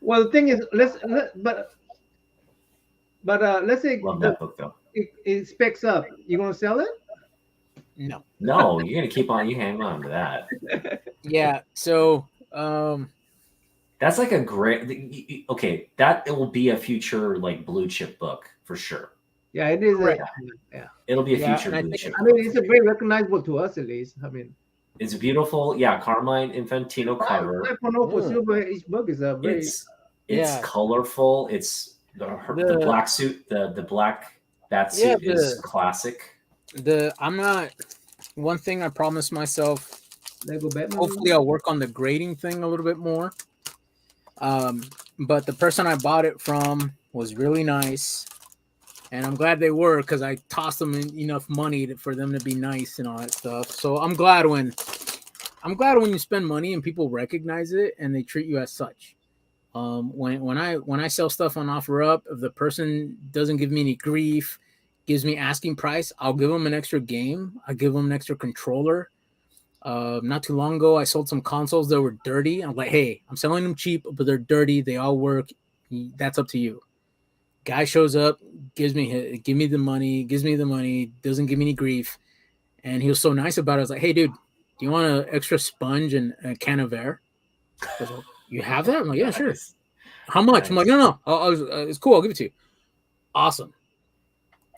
well, the thing is, let's say love that book though. it specs up. You gonna sell it? No. No, you're gonna keep on. You hang on to that. Yeah. So, That's like a great. Okay, it will be a future like blue chip book for sure. Yeah, it is. Right. It'll be a Yeah, future and I blue think- chip. I mean, it's a very recognizable to us at least. I mean, It's beautiful. Yeah, Carmine Infantino cover. for silver, each book is a very. It's Yeah. colorful. It's the black suit. The black bat suit is classic. One thing I promised myself. Lego Batman. Hopefully, I'll work on the grading thing a little bit more. But the person I bought it from was really nice, and I'm glad they were, because I tossed them enough money for them to be nice and all that stuff. So I'm glad when you spend money and people recognize it and they treat you as such. When I sell stuff on OfferUp, if the person doesn't give me any grief, gives me asking price, I'll give them an extra game. I give them an extra controller. Not too long ago, I sold some consoles that were dirty. I'm like, hey, I'm selling them cheap, but they're dirty. They all work. That's up to you. Guy shows up, gives me the money, doesn't give me any grief. And he was so nice about it. I was like, hey, dude, do you want an extra sponge and a can of air? I was like, you have that? I'm like, yeah, sure. How much? I'm like, no. It's cool. I'll give it to you. Awesome.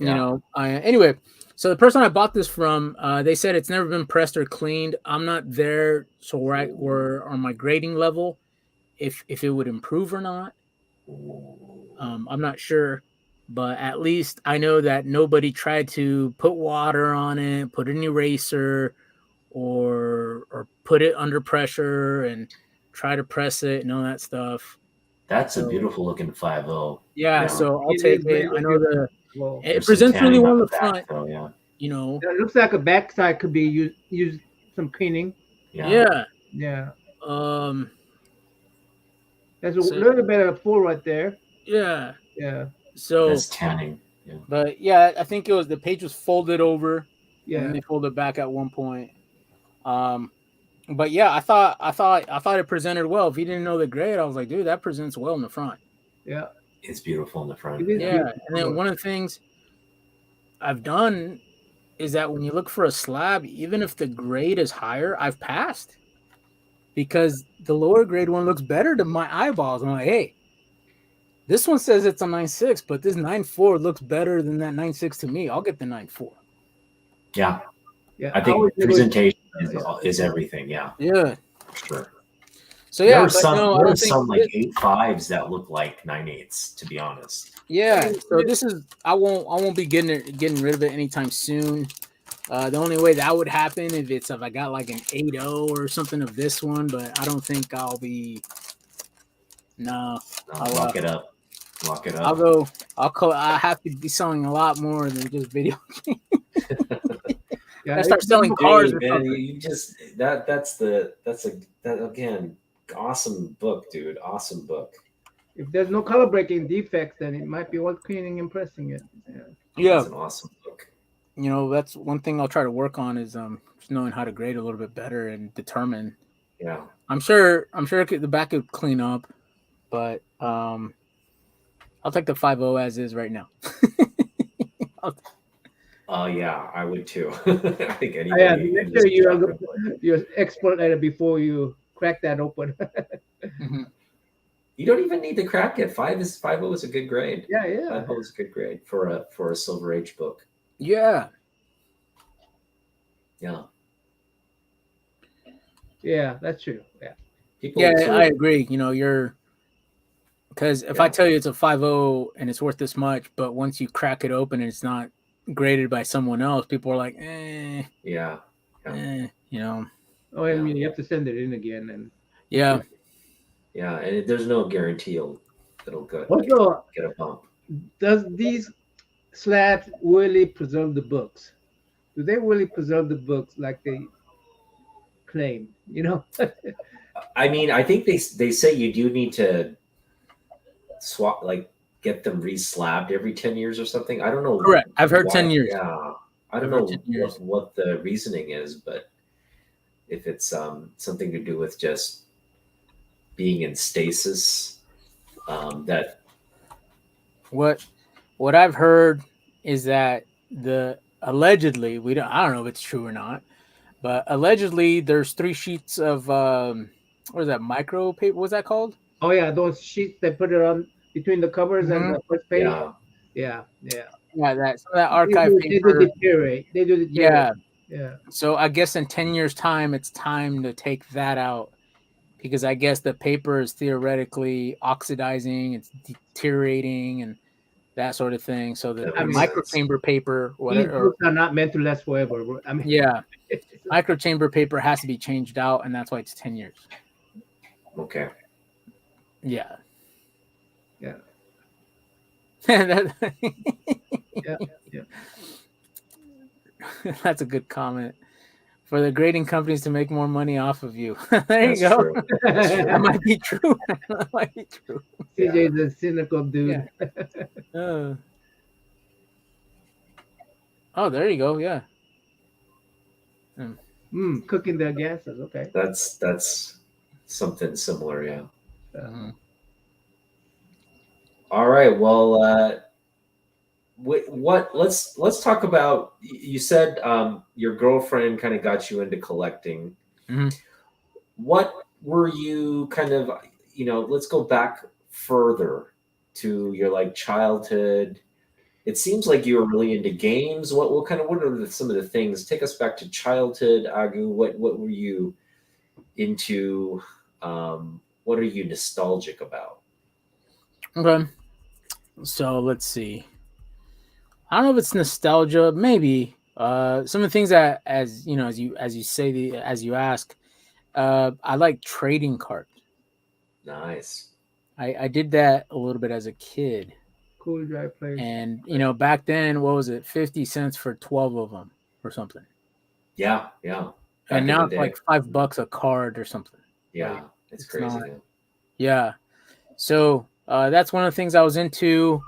Yeah. Anyway, so the person I bought this from, they said it's never been pressed or cleaned. I'm not there, so we're on my grading level. If it would improve or not, I'm not sure. But at least I know that nobody tried to put water on it, put an eraser, or put it under pressure and try to press it and all that stuff. That's a beautiful looking 5.0. Yeah, so I'll take it. I know Well, it presents really well in the front. Though, yeah. it looks like a backside could be used some cleaning. Yeah. Yeah. There's a So- little bit of pull right there. Yeah. Yeah. So, That's tanning. Yeah. but yeah, I think the page was folded over. Yeah. And they folded back at one point. But yeah, I thought it presented well. If you didn't know the grade, I was like, dude, that presents well in the front. Yeah. It's beautiful in the front. It is Yeah. beautiful. And then one of the things I've done is that when you look for a slab, even if the grade is higher, I've passed. because the lower grade one looks better to my eyeballs. I'm like, hey, this one says it's a 9.6, but this 9.4 looks better than that 9.6 to me. I'll get the 9.4. Yeah. Yeah, I think would presentation yeah. is everything. Yeah. Yeah. For sure. So yeah, there are but some, no, I there don't are think some like 8.5s that look like 9.8s, to be honest. Yeah. So this is I won't be getting rid of it anytime soon. The only way that would happen if I got like an 8.0 or something of this one, but I don't think I'll be. No, Lock it up. Lock it up. I'll go. I have to be selling a lot more than just video games. Yeah, I start selling cars or man, something. you just that's again, awesome book, dude. Awesome book. If there's no color breaking defects, then it might be worth cleaning and pressing it. Yeah, That's an awesome book. You know, that's one thing I'll try to work on is just knowing how to grade a little bit better and determine. Yeah. I'm sure the back could clean up, but I'll take the 5.0 as is right now. Oh yeah, I would too. I think anybody. Yeah, make sure you're expert at it before you crack that open. Mm-hmm. You don't even need to crack it. 5.0 is a good grade. Yeah. 5.0 is a good grade for a Silver Age book. Yeah. Yeah, that's true. Yeah. I agree. You know, because if I tell you it's a 5.0 and it's worth this much, but once you crack it open and it's not graded by someone else, people are like, you know. Oh, I mean, you have to send it in again, and yeah, and there's no guarantee it'll also get a bump. Does these slabs really preserve the books? Do they really preserve the books like they claim? You know. I mean, I think they say you do need to swap, like get them re-slabbed every 10 years or something. I don't know. Correct. I've heard 10 years. Yeah. I don't know what the reasoning is, but if it's something to do with just being in stasis, that what I've heard is that allegedly I don't know if it's true or not, but allegedly there's 3 sheets of what is that, micro paper? What's that called? Oh yeah, those sheets they put it on between the covers and the first page. Yeah. That some of that archive paper. They do deteriorate. Yeah. Yeah. So I guess in 10 years' time, it's time to take that out because I guess the paper is theoretically oxidizing, it's deteriorating, and that sort of thing. So the microchamber paper, whatever, these books are not meant to last forever. I mean, yeah, microchamber paper has to be changed out, and that's why it's 10 years. Okay. Yeah. Yeah. That's a good comment. For the grading companies to make more money off of you. There you go. That might be true. That might be true. CJ is a cynical dude. Yeah. Oh, there you go. Yeah. Cooking their gases. Okay. That's something similar. Yeah. Mm-hmm. All right. Well, let's talk about, you said your girlfriend kind of got you into collecting. Mm-hmm. What were you kind of, let's go back further to your childhood. It seems like you were really into games. What are some of the things? Take us back to childhood, Agu. What were you into? What are you nostalgic about? Okay. So let's see. I don't know if it's nostalgia, maybe. Some of the things that, as you ask, I like trading cards. Nice. I did that a little bit as a kid. Cool drive players. And back then, what was it? 50 cents for 12 of them or something. Yeah. And now it's like $5 a card or something. Yeah, it's crazy. Yeah. So that's one of the things I was into.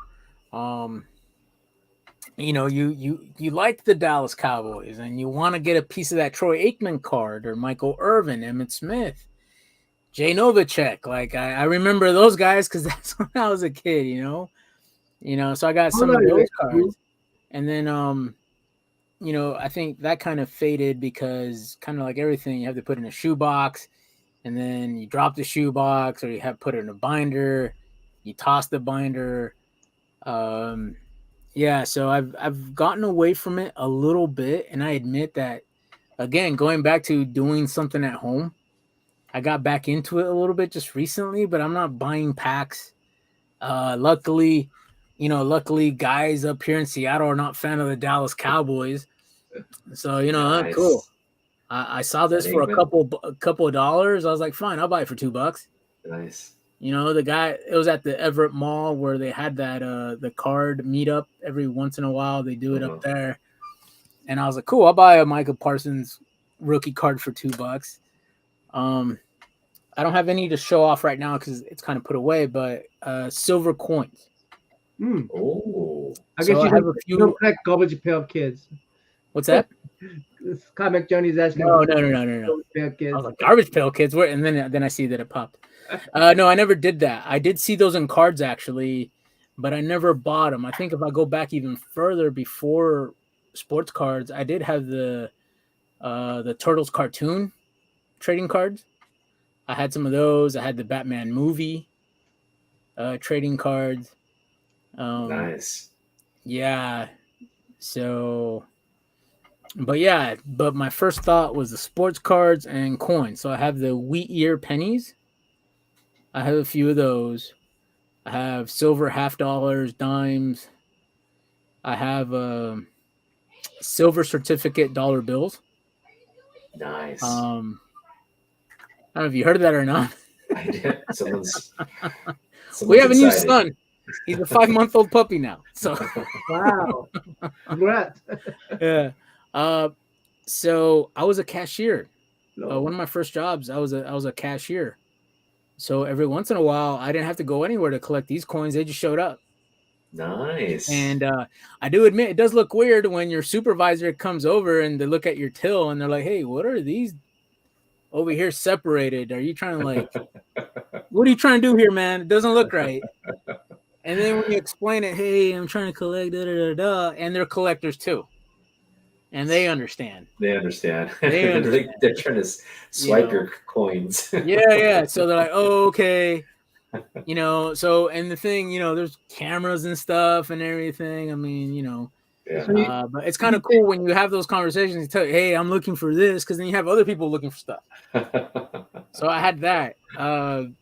You like the Dallas Cowboys and you want to get a piece of that Troy Aikman card or Michael Irvin, Emmitt Smith, Jay Novacek. Like I remember those guys because that's when I was a kid, so I got some of those cards. And then, I think that kind of faded because kind of like everything, you have to put in a shoebox. and then you drop the shoebox, or you have put it in a binder, you toss the binder. Yeah, so I've gotten away from it a little bit, and I admit that, again, going back to doing something at home, I got back into it a little bit just recently, but I'm not buying packs. Luckily, luckily guys up here in Seattle are not fan of the Dallas Cowboys. So, Nice. cool. I saw this for a couple of dollars. I was like, fine, I'll buy it for $2. Nice. The guy, it was at the Everett Mall where they had that the card meetup every once in a while. They do it up there. And I was like, cool, I'll buy a Micah Parsons rookie card for $2. I don't have any to show off right now because it's kind of put away, but silver coins. Oh, I guess So I you have a few. don't collect Garbage Pail Kids. What's that? This Comic Johnny's asking. No. Garbage Pail Kids. I was like, Garbage Pail Kids. Where? And then I see that it popped. No, I never did that. I did see those in cards actually, but I never bought them. I think if I go back even further before sports cards, I did have the Turtles cartoon trading cards. I had some of those. I had the Batman movie trading cards. nice. Yeah. So, but my first thought was the sports cards and coins. So I have the wheat ear pennies. I have a few of those. I have silver half dollars, dimes. I have silver certificate dollar bills. Nice. I don't know if you heard of that or not. I did. Someone's We have a new excited. son. He's a 5-month-old puppy now. So Wow. Congrats. yeah. So I was a cashier. No. One of my first jobs, I was a cashier. So every once in a while, I didn't have to go anywhere to collect these coins. They just showed up. Nice. And I do admit it does look weird when your supervisor comes over and they look at your till and they're like, "Hey, what are these over here separated? Are you trying to what are you trying to do here, man? It doesn't look right." And then when you explain it, "Hey, I'm trying to collect and they're collectors too. And they understand. They understand. They understand. They're trying to swipe your coins. Yeah. So they're like, "Oh, okay." So, and the thing, there's cameras and stuff and everything. I mean, Yeah. but it's kind of cool when you have those conversations. You tell, "Hey, I'm looking for this," because then you have other people looking for stuff. So I had that. So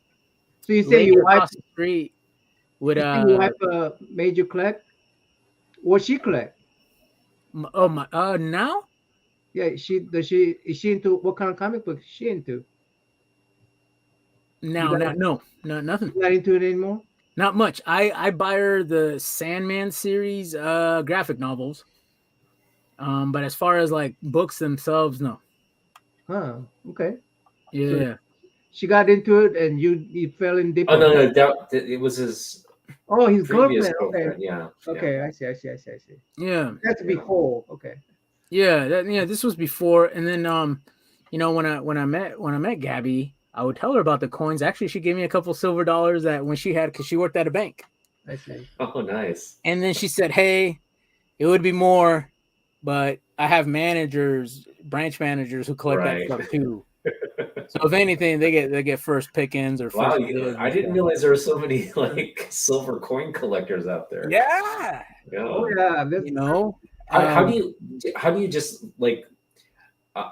you say Lady your wife, across the street would your wife made you collect? What she collect? now? Yeah, is she into what kind of comic book is she into? No, nothing. Not into it anymore? Not much. I buy her the Sandman series graphic novels. But as far as like books themselves, no. Huh. Okay. Yeah. She got into it and you fell in deep. Oh no, it was his Oh, his previous girlfriend. Okay. girlfriend. Yeah. Okay, I see. Yeah. That's before. Okay. Yeah, this was before, and then when I met Gabby, I would tell her about the coins. Actually, she gave me a couple silver dollars that when she had, because she worked at a bank. I see. Oh, nice. And then she said, "Hey, it would be more, but I have branch managers who collect that stuff too. So if anything, they get first pickings or Wow, first I didn't realize there were so many like silver coin collectors out there. Yeah. Oh yeah. How do you just like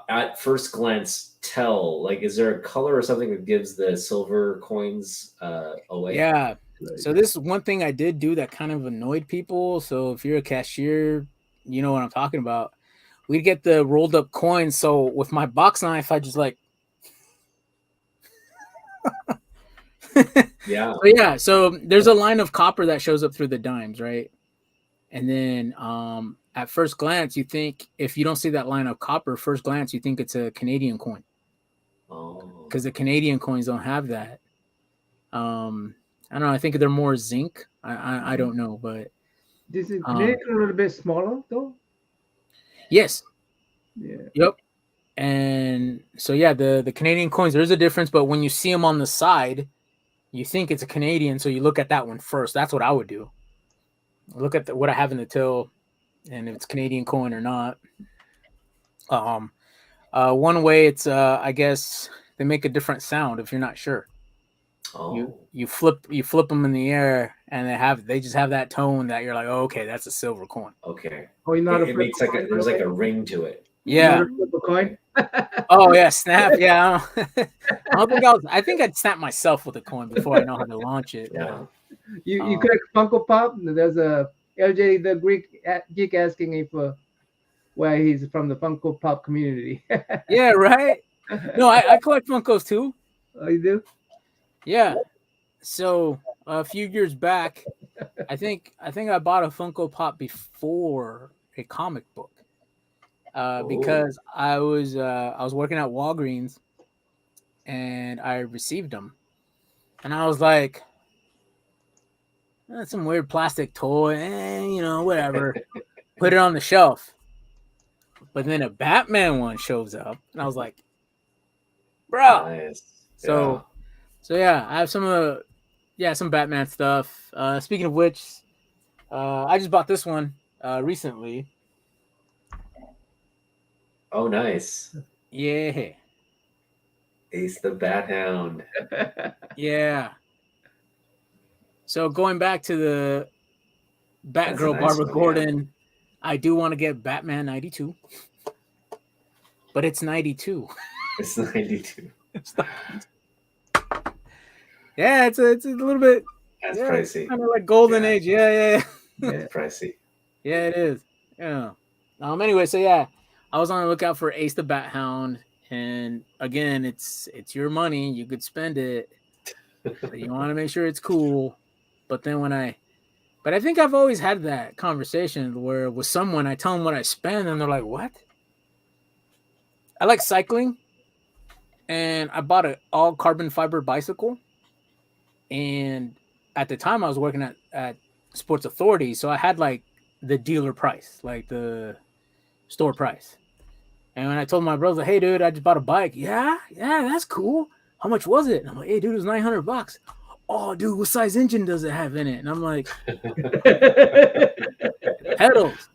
at first glance tell, like, is there a color or something that gives the silver coins away? Yeah. So this is one thing I did do that kind of annoyed people. So if you're a cashier, you know what I'm talking about. We'd get the rolled up coins. So with my box knife, I just like. Yeah. So there's a line of copper that shows up through the dimes, right? And then at first glance, you think, if you don't see that line of copper, first glance, you think it's a Canadian coin. Oh. Because the Canadian coins don't have that. I don't know. I think they're more zinc. I don't know, but this is Canadian a little bit smaller though. Yes. Yeah. Yep. And so the Canadian coins, there's a difference, but when you see them on the side, you think it's a Canadian, so you look at that one first. That's what I would do. Look at what I have in the till, and if it's Canadian coin or not. One way it's I guess they make a different sound if you're not sure. Oh, You flip them in the air, and they just have that tone that you're like, oh, okay, that's a silver coin. okay. Oh, you know how to It flip makes a like coin, there's like okay? a ring to it. You know how Yeah. to flip a coin? Oh yeah, snap. Yeah. I think I'd snap myself with a coin before I know how to launch it. Yeah. You collect Funko Pop? There's a LJ the geek asking if where he's from the Funko Pop community. Yeah, right. No, I collect Funkos too. Oh, you do? Yeah. So a few years back, I think I bought a Funko Pop before a comic book. Because I was working at Walgreens and I received them, and I was like, that's some weird plastic toy, whatever. Put it on the shelf. But then a Batman one shows up, and I was like, bro. Nice. So yeah, I have some Batman stuff. Speaking of which, I just bought this one recently. Oh, nice. Yeah. Ace the Bat Hound. Yeah. So going back to the Batgirl nice Barbara one, Gordon, I do want to get Batman 92. But it's 92. It's 92. Yeah, it's a little bit That's pricey. kind of like golden Yeah. age. Yeah. That's pricey. Yeah, it is. Yeah. Anyway, so yeah, I was on the lookout for Ace the Bat Hound, and again, it's your money. You could spend it, but you want to make sure it's cool. But then but I think I've always had that conversation where with someone I tell them what I spend, and they're like, "What?" I like cycling, and I bought an all carbon fiber bicycle, and at the time I was working at Sports Authority, so I had like the dealer price, like the store price. And when I told my brother, "Hey, dude, I just bought a bike," yeah, that's cool. How much was it? And I'm like, "Hey, dude, it was $900." Oh, dude, what size engine does it have in it? And I'm like, pedals.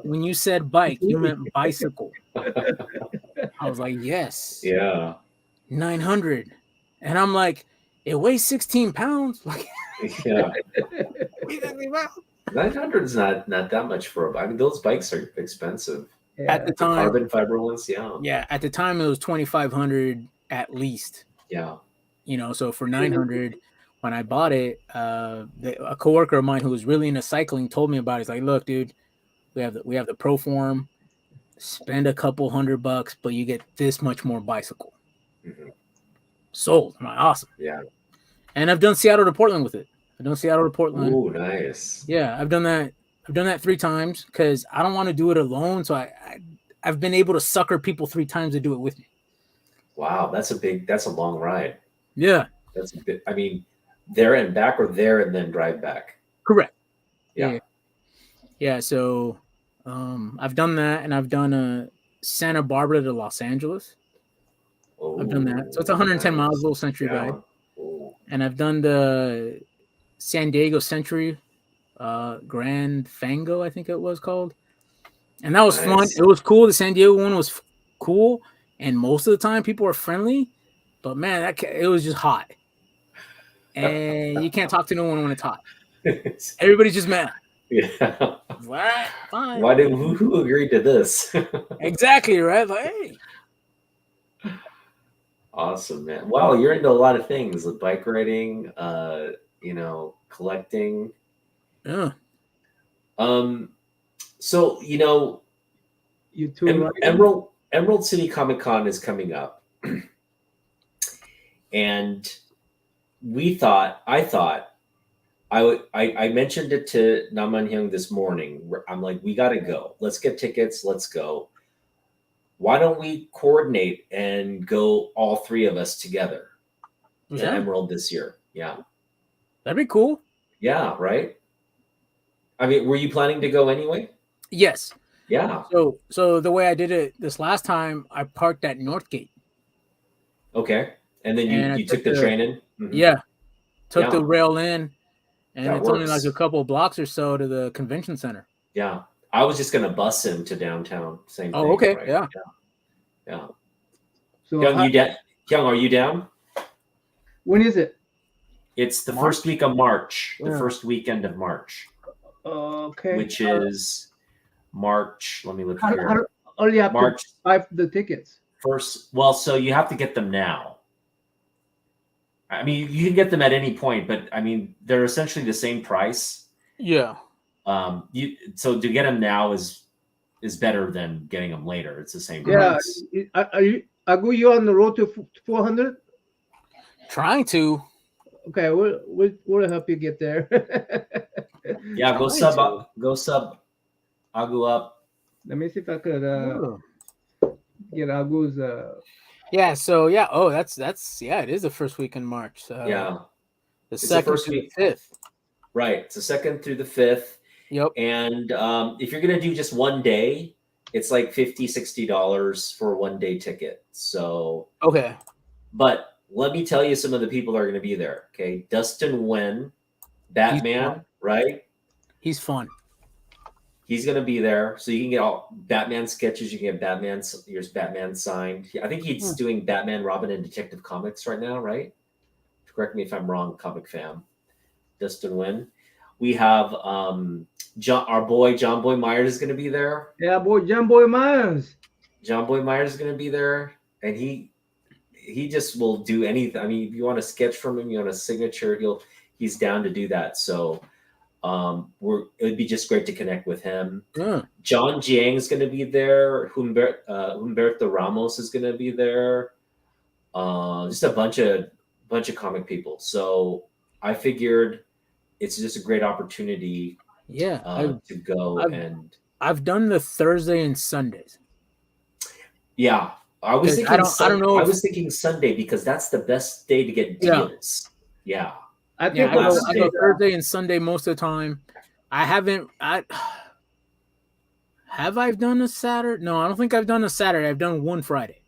When you said bike, you meant bicycle. I was like, yes. Yeah. 900. And I'm like, it weighs 16 pounds. Like, Yeah. 900 is not that much for a bike. I mean, those bikes are expensive. At the time, carbon fiber ones, yeah. Yeah, at the time it was 2,500 at least. Yeah. So for 900, when I bought it, a coworker of mine who was really into cycling told me about it. He's like, "Look, dude, we have the Pro Form. Spend a couple $100, but you get this much more bicycle." Mm-hmm. Sold. I'm like, awesome. Yeah. And I've done Seattle to Portland with it. I've done Seattle to Portland. Oh, nice. Yeah, I've done that. I've done that 3 times because I don't want to do it alone. So I've been able to sucker people 3 times to do it with me. Wow, that's a long ride. Yeah. That's a bit, I mean, there and back, or there and then drive back. Correct. Yeah. Yeah. So I've done that, and I've done Santa Barbara to Los Angeles. Oh, I've done that. So it's 110 miles, little Century ride. Oh. And I've done the San Diego Century Grand Fango, I think it was called. And that was fun. It was cool. The San Diego one was cool. And most of the time people were friendly. But man, it was just hot. And you can't talk to no one when it's hot. Everybody's just mad. Yeah. What? Fine. Who agreed to this? Exactly, right? Like, hey. Awesome, man. Wow, you're into a lot of things, like bike riding, collecting. Yeah. So, You too, Emerald City Comic Con is coming up. And I mentioned it to Naman Hyung this morning. I'm like, we got to go. Let's get tickets. Let's go. Why don't we coordinate and go, all 3 of us together to Emerald this year? Yeah. That'd be cool. Yeah, right? I mean, were you planning to go anyway? Yes. Yeah. So the way I did it this last time, I parked at Northgate. Okay. And then you took the train in? Mm-hmm. Yeah. Took the rail in, and that it's only like a couple of blocks or so to the convention center. Yeah. I was just going to bus him to downtown. Same thing. Oh, okay. Right? Yeah. Yeah. So Young, Young, are you down? when is it? It's the March? first week of March, the Yeah. first weekend of March, Okay. which is March. Let me look How here. early have to March buy the tickets? 1st. Well, so you have to get them now. I mean, you can get them at any point, but I mean, they're essentially the same price. Yeah. So to get them now is better than getting them later. It's the same Yeah. price. Are you? Agu, you on the road to 400? Trying to. Okay, we'll help you get there. Yeah, go Trying sub Agu up. Let me see if I could Oh. get Agu's. Yeah. So yeah. Oh, that's yeah. It is the first week in March. Yeah, The the second first to the week. 5th. Right. It's the 2nd through the 5th. Yep. And if you're gonna do just one day, it's like $50-$60 for a 1 day ticket. So, Okay. but let me tell you some of the people that are gonna be there. Okay, Dustin Wen, Batman, right? He's fun. He's gonna be there, so you can get all Batman sketches. You can get your Batman signed. I think he's doing Batman, Robin, and Detective Comics right now, right? Correct me if I'm wrong, comic fan. Dustin Wen. We have our boy John Boy Myers is gonna be there. Yeah, boy, John Boy Myers. John Boy Myers is gonna be there, and he just will do anything. I mean, if you want a sketch from him, you want a signature, he's down to do that. So it would be just great to connect with him. John Jiang is going to be there. Humberto Ramos is going to be there. Just a bunch of comic people. So I figured it's just a great opportunity. Yeah, to go I've done the Thursday and Sundays. Yeah, I was thinking. I don't know. I was thinking Sunday because that's the best day to get deals. Yeah. I think I go Thursday and Sunday most of the time. Have I done a Saturday? No, I don't think I've done a Saturday. I've done one Friday.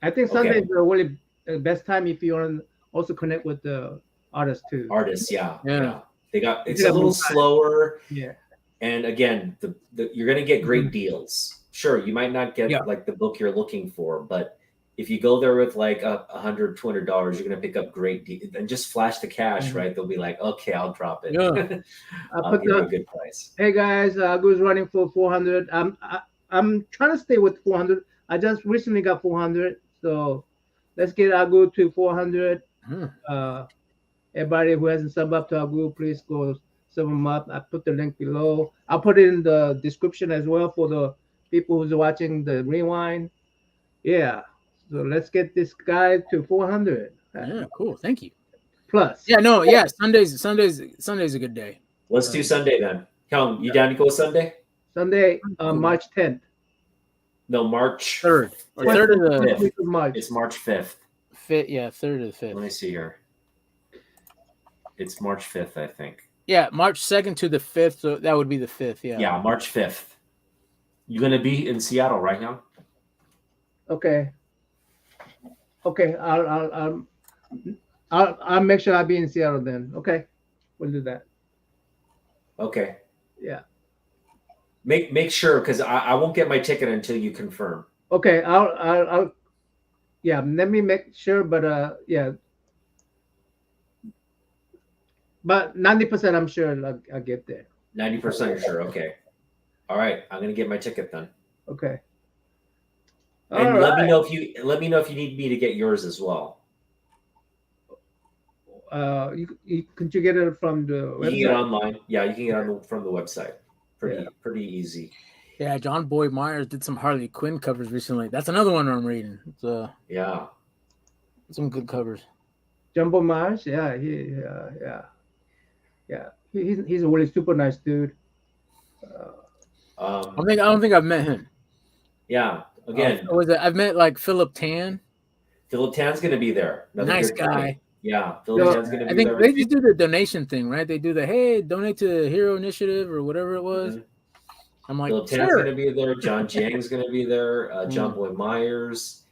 I think Sunday is the really best time if you want to also connect with the artists too. Yeah. It's Yeah, a little slower. Yeah. And again, you're going to get great deals. Sure, you might not get like the book you're looking for, but if you go there with like $100, $200, you're going to pick up great deals and just flash the cash, right? They'll be like, okay, I'll drop it. Yeah. I'll give you a good price. Hey guys, Agu's running for 400. I'm trying to stay with 400. I just recently got 400, so let's get Agu to 400. Everybody who hasn't subbed up to Agu, please go sub them up. I put the link below. I'll put it in the description as well for the people who's watching the rewind. Yeah. So let's get this guy to 400. Yeah, cool. Thank you. Plus. Yeah, no, yeah. Sunday's a good day. Let's do Sunday then. Come, you down to go Sunday? Sunday, March 10th. No, March 3rd. Or 3rd to the 5th of March. It's March 5th. 5th, yeah, 3rd to the 5th. Let me see here. It's March 5th, I think. Yeah, March 2nd to the 5th. So that would be the 5th. Yeah. Yeah, March 5th. You're gonna be in Seattle right now? Okay. Okay, I'll make sure I'll be in Seattle then. Okay, we'll do that. Okay. Yeah. Make sure because I won't get my ticket until you confirm. Okay, I'll yeah. Let me make sure, but yeah. But 90% I'm sure I'll get there. 90% you're sure. Okay. All right. I'm gonna get my ticket then. Okay. And let me know if you need me to get yours as well. Could you get it from the website? You can get it online. Yeah, you can get it from the website. Pretty easy. Yeah, John Boy Myers did some Harley Quinn covers recently. That's another one I'm reading. It's yeah. Some good covers. Jumbo Mars, yeah. He's a really super nice dude. I don't think I've met him. Yeah. Again, I've met like Philip Tan. Philip Tan's gonna be there. Nice guy. Yeah, Philip Tan's gonna be there. I think they just do the donation thing, right? They do the donate to Hero Initiative or whatever it was. I'm like, Philip Tan's gonna be there. John Jiang's gonna be there. John Boy Myers.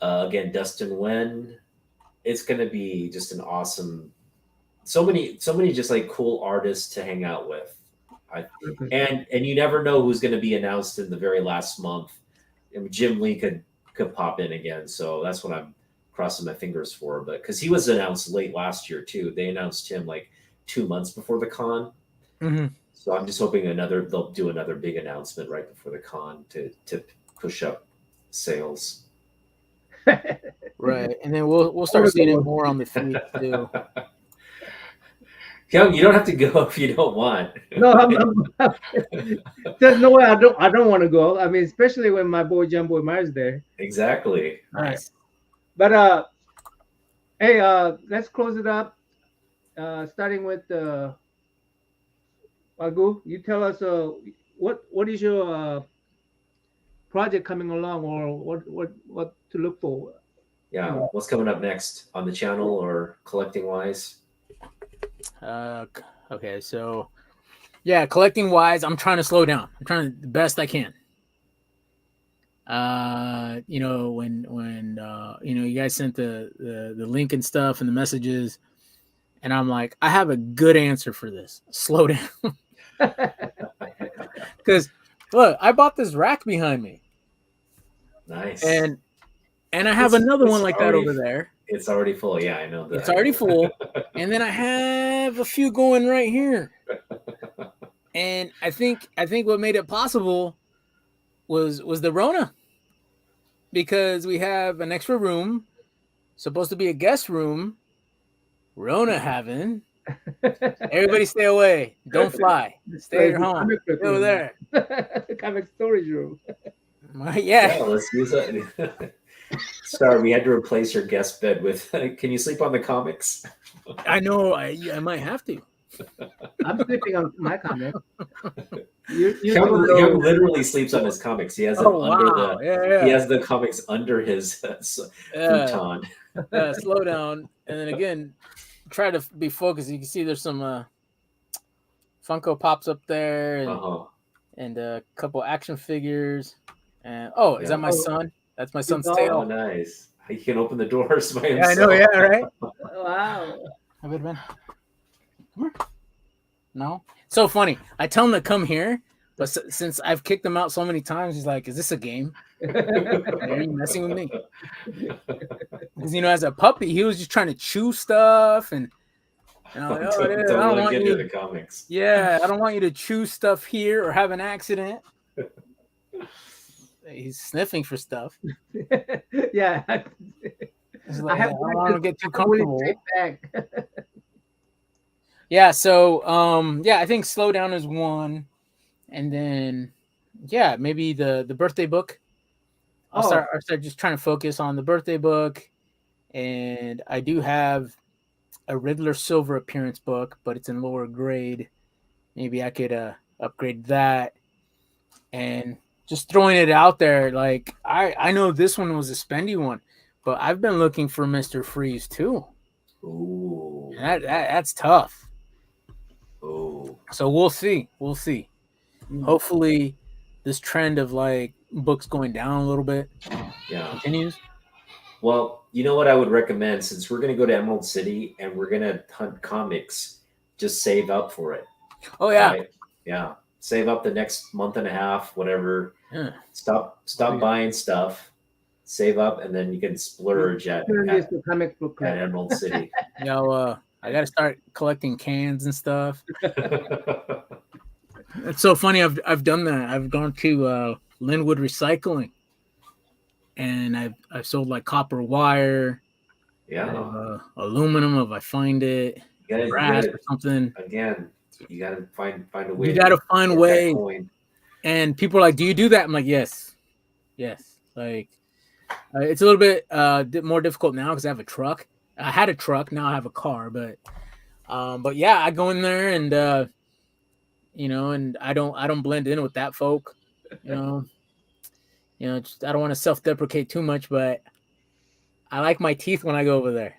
Again, Dustin Wen. It's gonna be just an awesome. So many just like cool artists to hang out with. And you never know who's going to be announced in the very last month. I mean, Jim Lee could could pop in again. So that's what I'm crossing my fingers for. But because he was announced late last year too, they announced him like 2 months before the con. Mm-hmm. So I'm just hoping they'll do another big announcement right before the con to push up sales. Right, and then we'll start seeing it more on the feed too. Yeah, you don't have to go if you don't want. No, there's no way I don't want to go. I mean, especially when my boy John Boy Myers there. Exactly. Nice. But hey, let's close it up. Starting with Agu, you tell us what is your project coming along, or what to look for? Yeah, what's coming up next on the channel or collecting wise? Okay, so yeah, collecting wise, I'm trying to slow down. I'm trying the best I can. You know, when you know, you guys sent the link and stuff and the messages, and I'm like, I have a good answer for this. Slow down. Because look, I bought this rack behind me. Nice. And I have another one like that over there. It's already full. Yeah, I know that. It's already full. And then I have a few going right here. And I think what made it possible was the Rona. Because we have an extra room, supposed to be a guest room. Rona having. Everybody stay away. Don't fly. Stay at your home. Stay over there. Comic storage room. Yeah. Let's use that. Sorry, we had to replace your guest bed with. Can you sleep on the comics? I know. I might have to. I'm sleeping on my comic. Young literally sleeps on his comics. He has he has the comics under his futon. Slow down, and then again, try to be focused. You can see there's some Funko Pops up there, and a couple action figures. And is that my son? That's my son's tail. Oh, nice. He can open the doors by himself. Yeah, I know. Yeah, right. Wow. Have it been? Come here. No. So funny. I tell him to come here, but since I've kicked him out so many times, he's like, "Is this a game? Are you messing with me?" Because as a puppy, he was just trying to chew stuff, and I'm like, I don't want you the comics. Yeah, I don't want you to chew stuff here or have an accident. He's sniffing for stuff. Yeah. Like, I don't want to get too comfortable. Yeah, so I think slow down is one, and then maybe the birthday book. I'll start just trying to focus on the birthday book, and I do have a Riddler Silver appearance book, but it's in lower grade. Maybe I could upgrade that, and just throwing it out there. Like I know this one was a spendy one, but I've been looking for Mr. Freeze too. Ooh, that's tough. Oh, so we'll see. Hopefully this trend of like books going down a little bit continues. Well, you know what I would recommend, since we're going to go to Emerald City and we're going to hunt comics, just save up for it. Oh yeah. Right? Yeah. Save up the next month and a half, whatever. Yeah. Stop buying stuff. Save up, and then you can splurge at Emerald City. I got to start collecting cans and stuff. It's so funny. I've done that. I've gone to Linwood Recycling, and I've sold like copper wire, aluminum if I find it, brass or something. Again, you got to find a way. You got to find a way. And people are like, "Do you do that?" I'm like, "Yes." Like, it's a little bit more difficult now because I have a truck. I had a truck, now I have a car, but yeah, I go in there and and I don't blend in with that folk. Just, I don't want to self-deprecate too much, but I like my teeth when I go over there.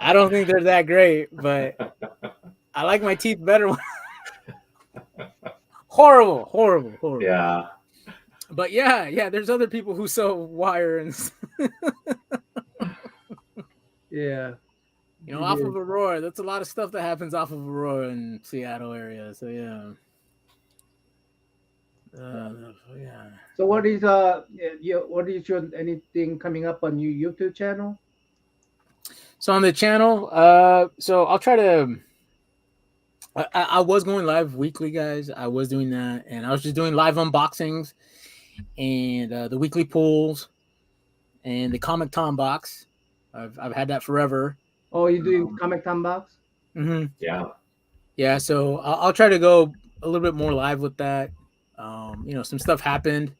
I don't think they're that great, but I like my teeth better. Horrible. Yeah. But yeah, there's other people who sell wire and yeah. Off of Aurora. That's a lot of stuff that happens off of Aurora in Seattle area. So yeah. Yeah. So what is your anything coming up on your YouTube channel? So on the channel, so I'll try to. I was going live weekly, guys. I was doing that, and I was just doing live unboxings and the weekly pulls and the Comic Tom box. I've had that forever. Oh, you doing Comic Time Box? Mm-hmm. Yeah. Yeah, so I'll try to go a little bit more live with that. Some stuff happened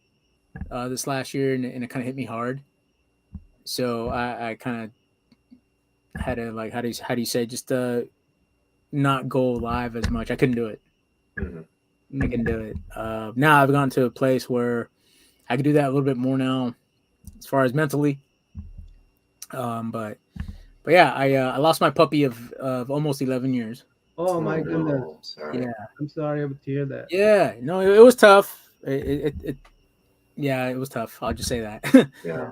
this last year, and it kind of hit me hard. So I kind of had to, like, how do you say, just not go live as much. I couldn't do it. Mhm. I can do it. Now I've gotten to a place where I can do that a little bit more now, as far as mentally. But yeah, I lost my puppy of almost 11 years. Oh my Oh, goodness. no, sorry. Yeah. I'm sorry to hear that. Yeah, no, it was tough. Yeah, it was tough. I'll just say that. Yeah.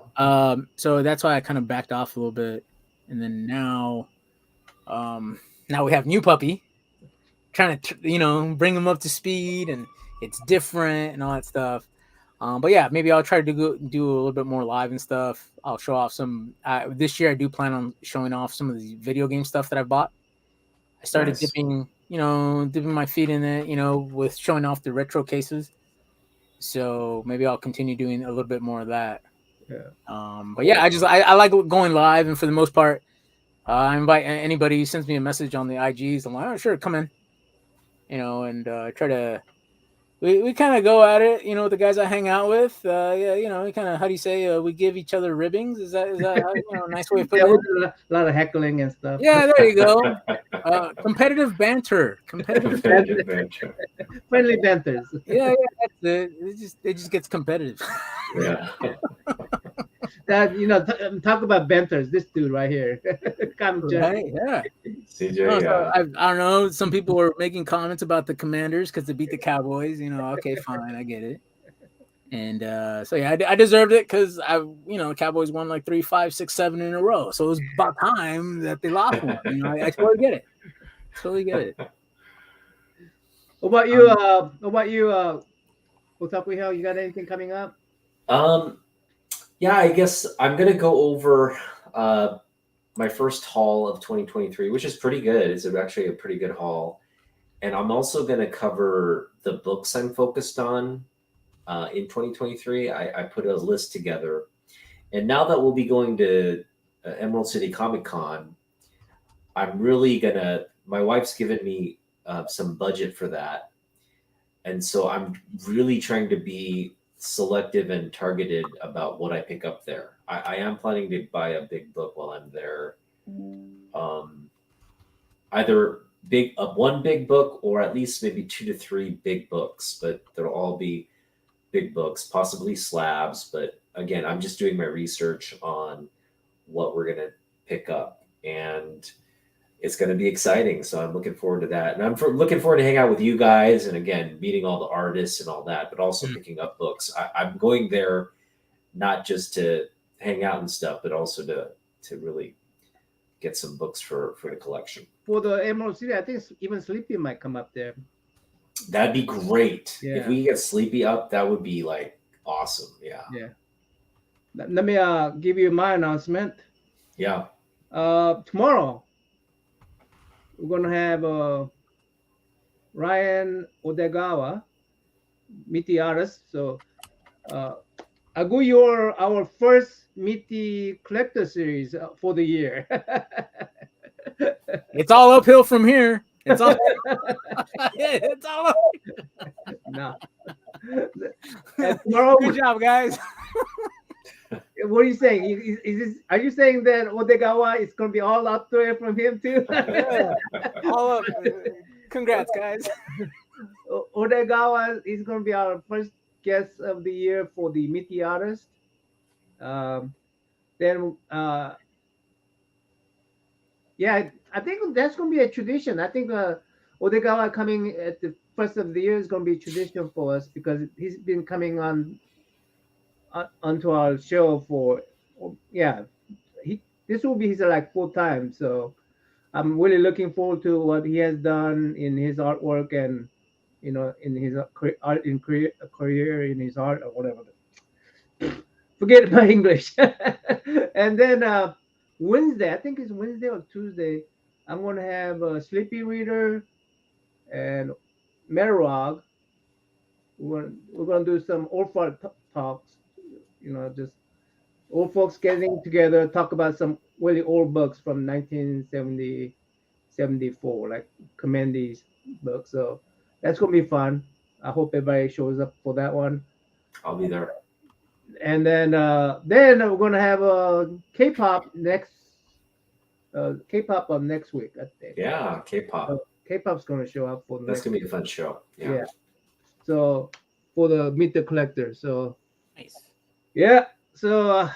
So that's why I kind of backed off a little bit, and then now we have new puppy, trying to bring him up to speed, and it's different and all that stuff. But yeah, maybe I'll try to do a little bit more live and stuff. I'll show off some. This year, I do plan on showing off some of the video game stuff that I bought. I started Nice. dipping my feet in it, with showing off the retro cases. So maybe I'll continue doing a little bit more of that. Yeah. But yeah, I like going live, and for the most part, I invite anybody who sends me a message on the IGs. I'm like, oh, sure, come in, and try to. We kind of go at it, the guys I hang out with. Yeah, we kind of, how do you say, we give each other ribbings? Is that how, a nice way of Yeah, putting we it? do a lot of heckling and stuff. Yeah, there you go. Competitive banter. Competitive. Adventure. Friendly banters. Yeah, that's it. It just gets competitive. Yeah. That talk about banters. This dude right here, Comic Jack. Right? Yeah. CJ, No, so yeah. I don't know. Some people were making comments about the Commanders because they beat the Cowboys. Okay, fine, I get it. And so yeah, I deserved it because the Cowboys won like 3, 5, 6, 7 in a row. So it was about time that they lost one. I totally get it. Totally get it. What about you? Otaku Hill, you got anything coming up? Yeah, I guess I'm gonna go over my first haul of 2023, which is pretty good. It's actually a pretty good haul, and I'm also gonna cover the books I'm focused on in 2023. I put a list together, and now that we'll be going to Emerald City Comic Con, I'm really gonna. My wife's given me some budget for that, and so I'm really trying to be selective and targeted about what I pick up there. I am planning to buy a big book while I'm there. Either one big book or at least maybe 2 to 3 big books, but they'll all be big books, possibly slabs. But again, I'm just doing my research on what we're gonna pick up, and it's going to be exciting. So I'm looking forward to that. And I'm looking forward to hang out with you guys. And again, meeting all the artists and all that, but also picking up books. I'm going there not just to hang out and stuff, but also to really get some books for the collection. For the Emerald City, I think even Sleepy might come up there. That'd be great. Yeah. If we get Sleepy up, that would be like awesome. Yeah. Yeah. Let me give you my announcement. Yeah. Tomorrow, we're gonna have Ryan Odegawa meet the artist. So Aguyo, our first Meet collector series for the year. It's all uphill from here. It's all. It's all up. No. And tomorrow, Good job, guys. what are you saying? Are you saying that Odegawa is going to be all up there from him too? Yeah. All up. Congrats, guys. Odegawa is going to be our first guest of the year for the Meet the Artist. Then, yeah, I think that's going to be a tradition. I think Odegawa coming at the first of the year is going to be a tradition for us because he's been coming onto our show for, this will be his like full time. So I'm really looking forward to what he has done in his artwork, and you know, in his art, in career, in his art or whatever. Forget my English. And then Wednesday, I think it's Wednesday or Tuesday, I'm gonna have Sleepy Reader and Merog. We're gonna do some old folk talks. You know, just old folks getting together, talk about some really old books from 1970, 74, like Commandy's book. So that's gonna be fun. I hope everybody shows up for that one. I'll be there. And then we're gonna have K-pop next. K-pop on next week, I think. Yeah, K-pop. So K-pop's gonna show up for That's next gonna be a fun show. Yeah. Yeah. So for the Meet the Collector. So Nice. yeah. So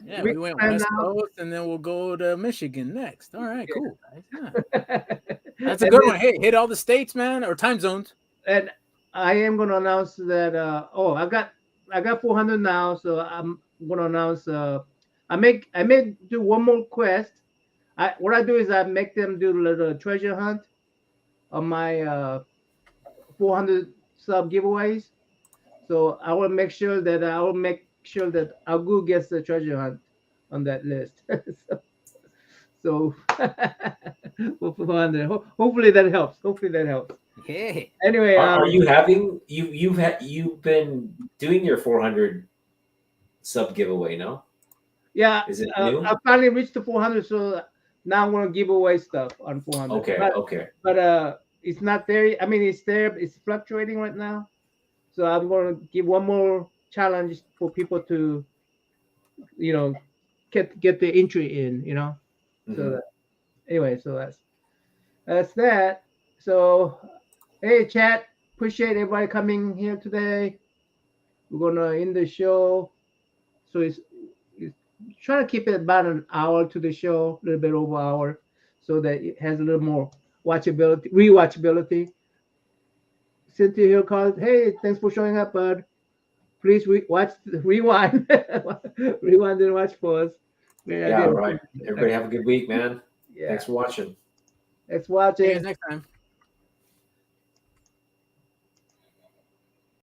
Yeah, we we went plan West now. Coast, and then we'll go to Michigan next. All right, Yeah. cool. Guys. Yeah. That's a And good then- one. Hey, hit all the states, man, or time zones. And I am gonna announce that. I got 400 now, so I'm gonna announce. I may do one more quest. What I do is I make them do a little treasure hunt on my 400 sub giveaways. So I will make sure that Agu gets the treasure hunt on that list. so for 400. Hopefully that helps. Hey, Anyway, Are you having you've been doing your 400 sub giveaway? No, yeah, is it new? I finally reached the 400, so now I'm gonna give away stuff on 400. Okay, but, okay. but it's not there. I mean, it's there. It's fluctuating right now. So I'm gonna give one more challenge for people to, you know, get the entry in. You know. So Mhm. anyway, so that's that. So hey, chat, appreciate everybody coming here today. We're gonna end the show. So it's trying to keep it about an hour to the show, a little bit over an hour, so that it has a little more rewatchability. Cynthia Hill calls, hey, thanks for showing up, bud. Please rewind, rewind and watch for us. Yeah, right. Everybody have a good week, man. Yeah. Thanks for watching. Let's see watch you it. guys next time.